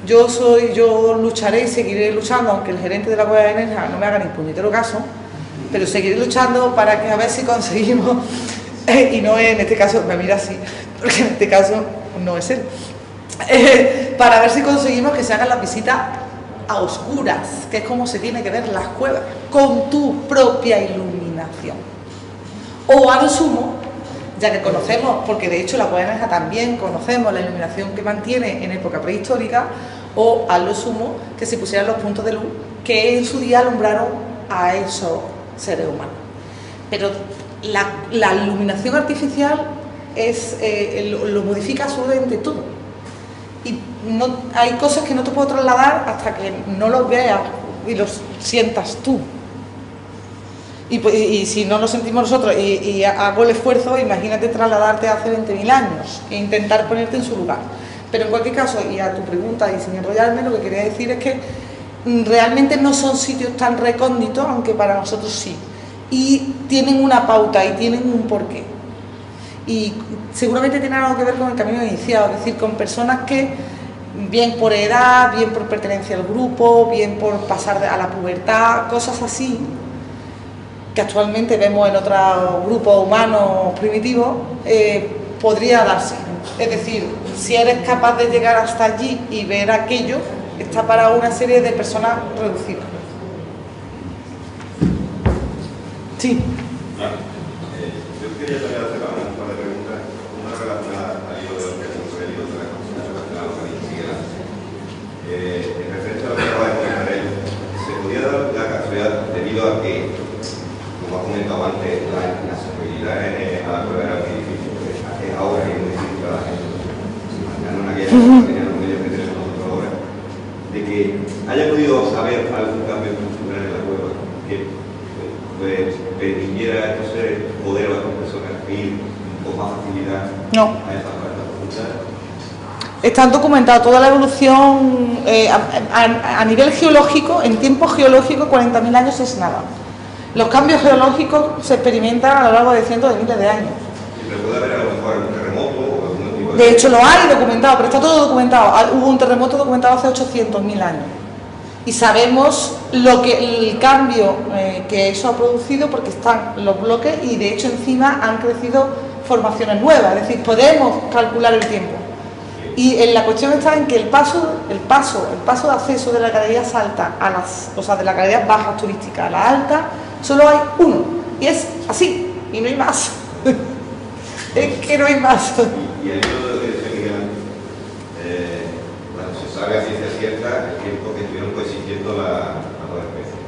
Yo lucharé y seguiré luchando, aunque el gerente de la cueva de Nerja no me haga ni puñetero caso, pero seguiré luchando para que a ver si conseguimos, y no en este caso, me mira así, porque en este caso no es él, para ver si conseguimos que se hagan las visitas a oscuras, que es como se tiene que ver las cuevas, con tu propia iluminación. O a lo sumo, ya que conocemos, porque de hecho la cueva de Nerja también conocemos la iluminación que mantiene en época prehistórica, o a lo sumo que se pusieran los puntos de luz que en su día alumbraron a esos seres humanos. Pero la iluminación artificial lo modifica absolutamente todo. Y no, hay cosas que no te puedo trasladar hasta que no los veas y los sientas tú. Y si no lo sentimos nosotros y hago el esfuerzo, imagínate trasladarte hace 20.000 años e intentar ponerte en su lugar. Pero en cualquier caso, y a tu pregunta y sin enrollarme, lo que quería decir es que realmente no son sitios tan recónditos, aunque para nosotros sí. Y tienen una pauta y tienen un porqué. Y seguramente tiene algo que ver con el camino iniciado, es decir, con personas que, bien por edad, bien por pertenencia al grupo, bien por pasar a la pubertad, cosas así, que actualmente vemos en otros grupos humanos primitivos, podría darse. Es decir, si eres capaz de llegar hasta allí y ver aquello, está para una serie de personas reducidas. Sí. Yo quería también hacer un par de preguntas, una relacionada al hilo de lo que hemos venido de la Constitución Nacional de Venezuela. En referencia a lo que acaba de comentar él, se podía dar la casualidad debido a que, como ha comentado antes, la accesibilidad a la cueva era muy difícil, es ahora y es muy difícil para la gente. Imaginaron en aquella época, tenían los medios que tenemos nosotros ahora, de que haya podido saber algún cambio cultural en la cueva, que pues permitiera a estos seres poder a las personas ir con más facilidad a esa parte profunda. Están documentados toda la evolución a nivel geológico, en tiempo geológico 40.000 años es nada. Los cambios geológicos se experimentan a lo largo de cientos de miles de años. ¿Y puede haber a lo mejor algún terremoto o algún tipo de hecho lo hay documentado, pero está todo documentado. Hubo un terremoto documentado hace 800.000 años. Y sabemos el cambio que eso ha producido porque están los bloques y de hecho encima han crecido formaciones nuevas, es decir, podemos calcular el tiempo. Y la cuestión está en que el paso de acceso de la galería alta a de las galerías bajas turísticas a la alta, solo hay uno, y es así, y no hay más. Es que no hay más. Y el hilo de lo que decía Miguel antes, bueno, se sabe a ciencia cierta el tiempo que estuvieron coexistiendo las dos especies.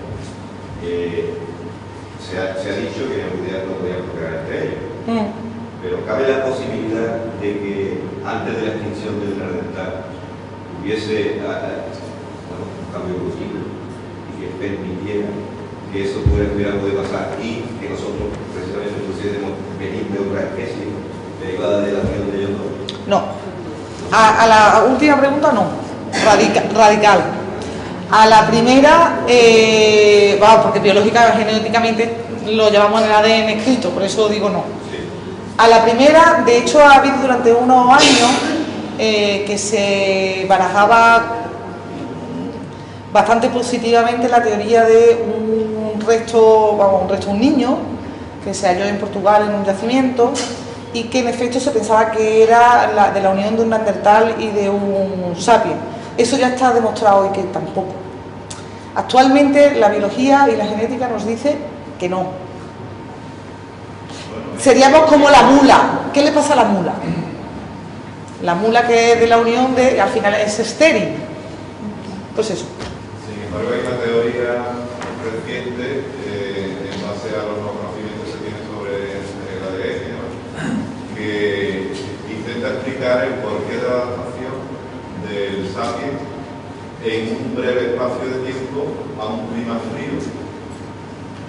Se ha dicho que no podían procrear entre ellos, pero cabe la posibilidad de que hubiese un cambio evolutivo y que permitiera que eso hubiera podido pasar y que nosotros precisamente pudiésemos venir de otra especie derivada de la acción de ellos dos? No. A la última pregunta no. Radical. A la primera, porque biológica, genéticamente lo llevamos en el ADN escrito, por eso digo no. A la primera, de hecho, ha habido durante unos años que se barajaba bastante positivamente la teoría de un resto, un niño que se halló en Portugal en un yacimiento y que en efecto se pensaba que era de la unión de un neandertal y de un sapiens. Eso ya está demostrado y que tampoco. Actualmente la biología y la genética nos dice que no. Seríamos como la mula. ¿Qué le pasa a la mula? La mula que es de la unión de, al final es estéril. Pues eso. Sin embargo, hay una teoría reciente en base a los conocimientos que se tienen sobre el ADN, ¿no?, que intenta explicar el porqué de la adaptación del sapiens en un breve espacio de tiempo a un clima frío.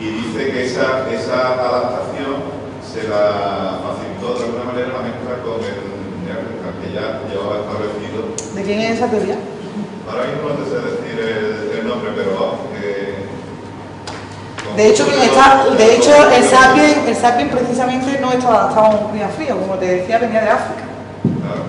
Y dice que esa adaptación se la facilitó de alguna manera la mezcla con el neandertal, que ya llevaba establecido. ¿De quién es esa teoría? Ahora mismo no te sé decir el nombre, pero vamos, de hecho, el sapiens precisamente no estaba adaptado a un clima frío, como te decía, venía de África. Claro.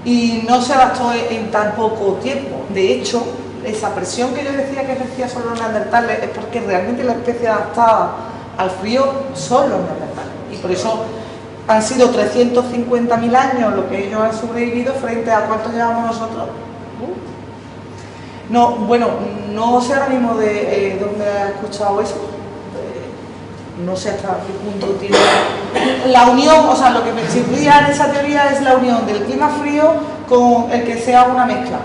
Y no se adaptó en tan poco tiempo. De hecho, esa presión que yo decía que ejercía sobre los neandertales es porque realmente la especie adaptada al frío son los neandertales. Y por eso han sido 350.000 años lo que ellos han sobrevivido frente a cuántos llevamos nosotros. No, bueno, no sé ahora mismo de dónde has escuchado eso. No sé hasta qué punto tiene la unión, o sea, lo que me chirría en esa teoría es la unión del clima frío con el que sea una mezcla.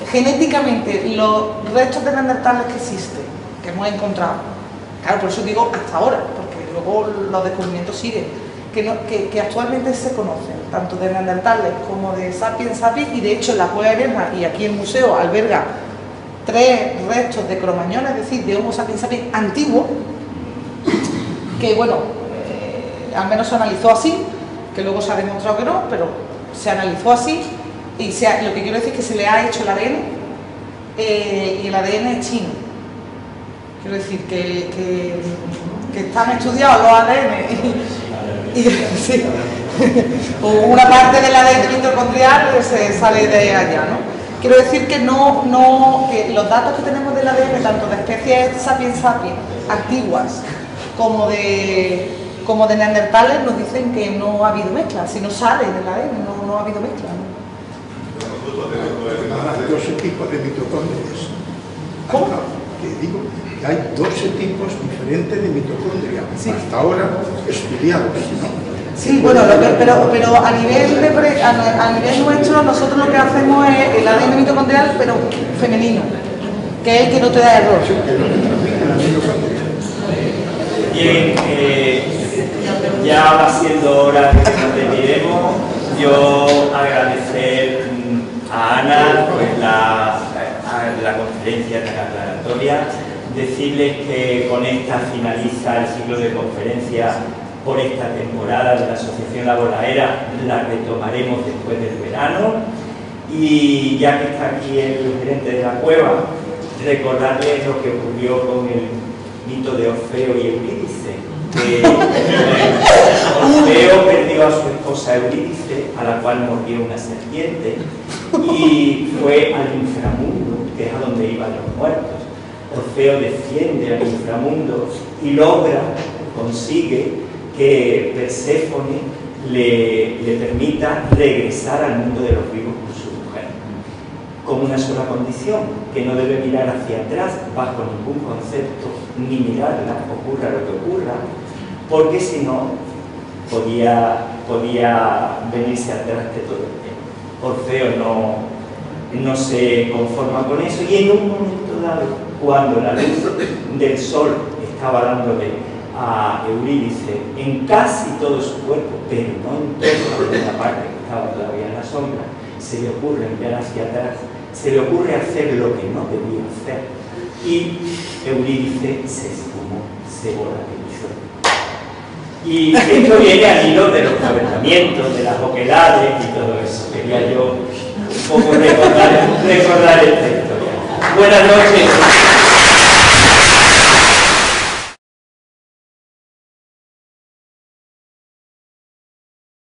Genéticamente, los restos de neandertales que existen, que hemos encontrado, claro, por eso digo hasta ahora, porque luego los descubrimientos siguen, que actualmente se conocen, tanto de neandertales como de sapiens sapiens, y de hecho en la cueva de Nerja y aquí el museo alberga 3 restos de Cro-Magnon, es decir, de Homo sapiens sapiens antiguo, que bueno, al menos se analizó así, que luego se ha demostrado que no, pero se analizó así, y lo que quiero decir es que se le ha hecho el ADN, y el ADN es chino. Quiero decir que están estudiados los ADN sí, una parte del ADN mitocondrial se sale de allá, ¿no? Quiero decir que que los datos que tenemos del ADN, tanto de especies sapiens sapiens antiguas como de neandertales, nos dicen que no ha habido mezcla, si no sale del ADN, no ha habido mezcla, ¿no? Hay 12 tipos de mitocondrias. ¿Cómo? Que digo que hay 12 tipos diferentes de mitocondria, sí, hasta ahora estudiados, ¿no? Sí, bueno, pero a nivel nuestro, nosotros lo que hacemos es el ADN mitocondrial, pero femenino, que es el que no te da error. Bien, ya va siendo hora de que nos retiremos. Yo agradecer a Ana pues, la conferencia tan aclaratoria, decirles que con esta finaliza el ciclo de conferencias por esta temporada de la Asociación La Voladera, la retomaremos después del verano, y ya que está aquí el gerente de la cueva, recordarles lo que ocurrió con el mito de Orfeo y Eurídice. Orfeo perdió a su esposa Eurídice, a la cual mordió una serpiente, y fue al inframundo, que es a donde iban los muertos. Orfeo desciende al inframundo y consigue que Perséfone le permita regresar al mundo de los vivos con su mujer, con una sola condición, que no debe mirar hacia atrás bajo ningún concepto, ni mirarla, ocurra lo que ocurra, porque si no, podía venirse atrás de todo el tema. Orfeo no se conforma con eso, y en un momento dado, cuando la luz del sol estaba dándole a Eurídice en casi todo su cuerpo, pero no en toda la parte que estaba todavía en la sombra, se le ocurre mirar hacia atrás, se le ocurre hacer lo que no debía hacer. Y Eurídice se esfumó, se volatilizó. Y esto viene al hilo de los gobernamientos, de las oquedades y todo eso. Quería yo un poco recordar esta historia. Buenas noches.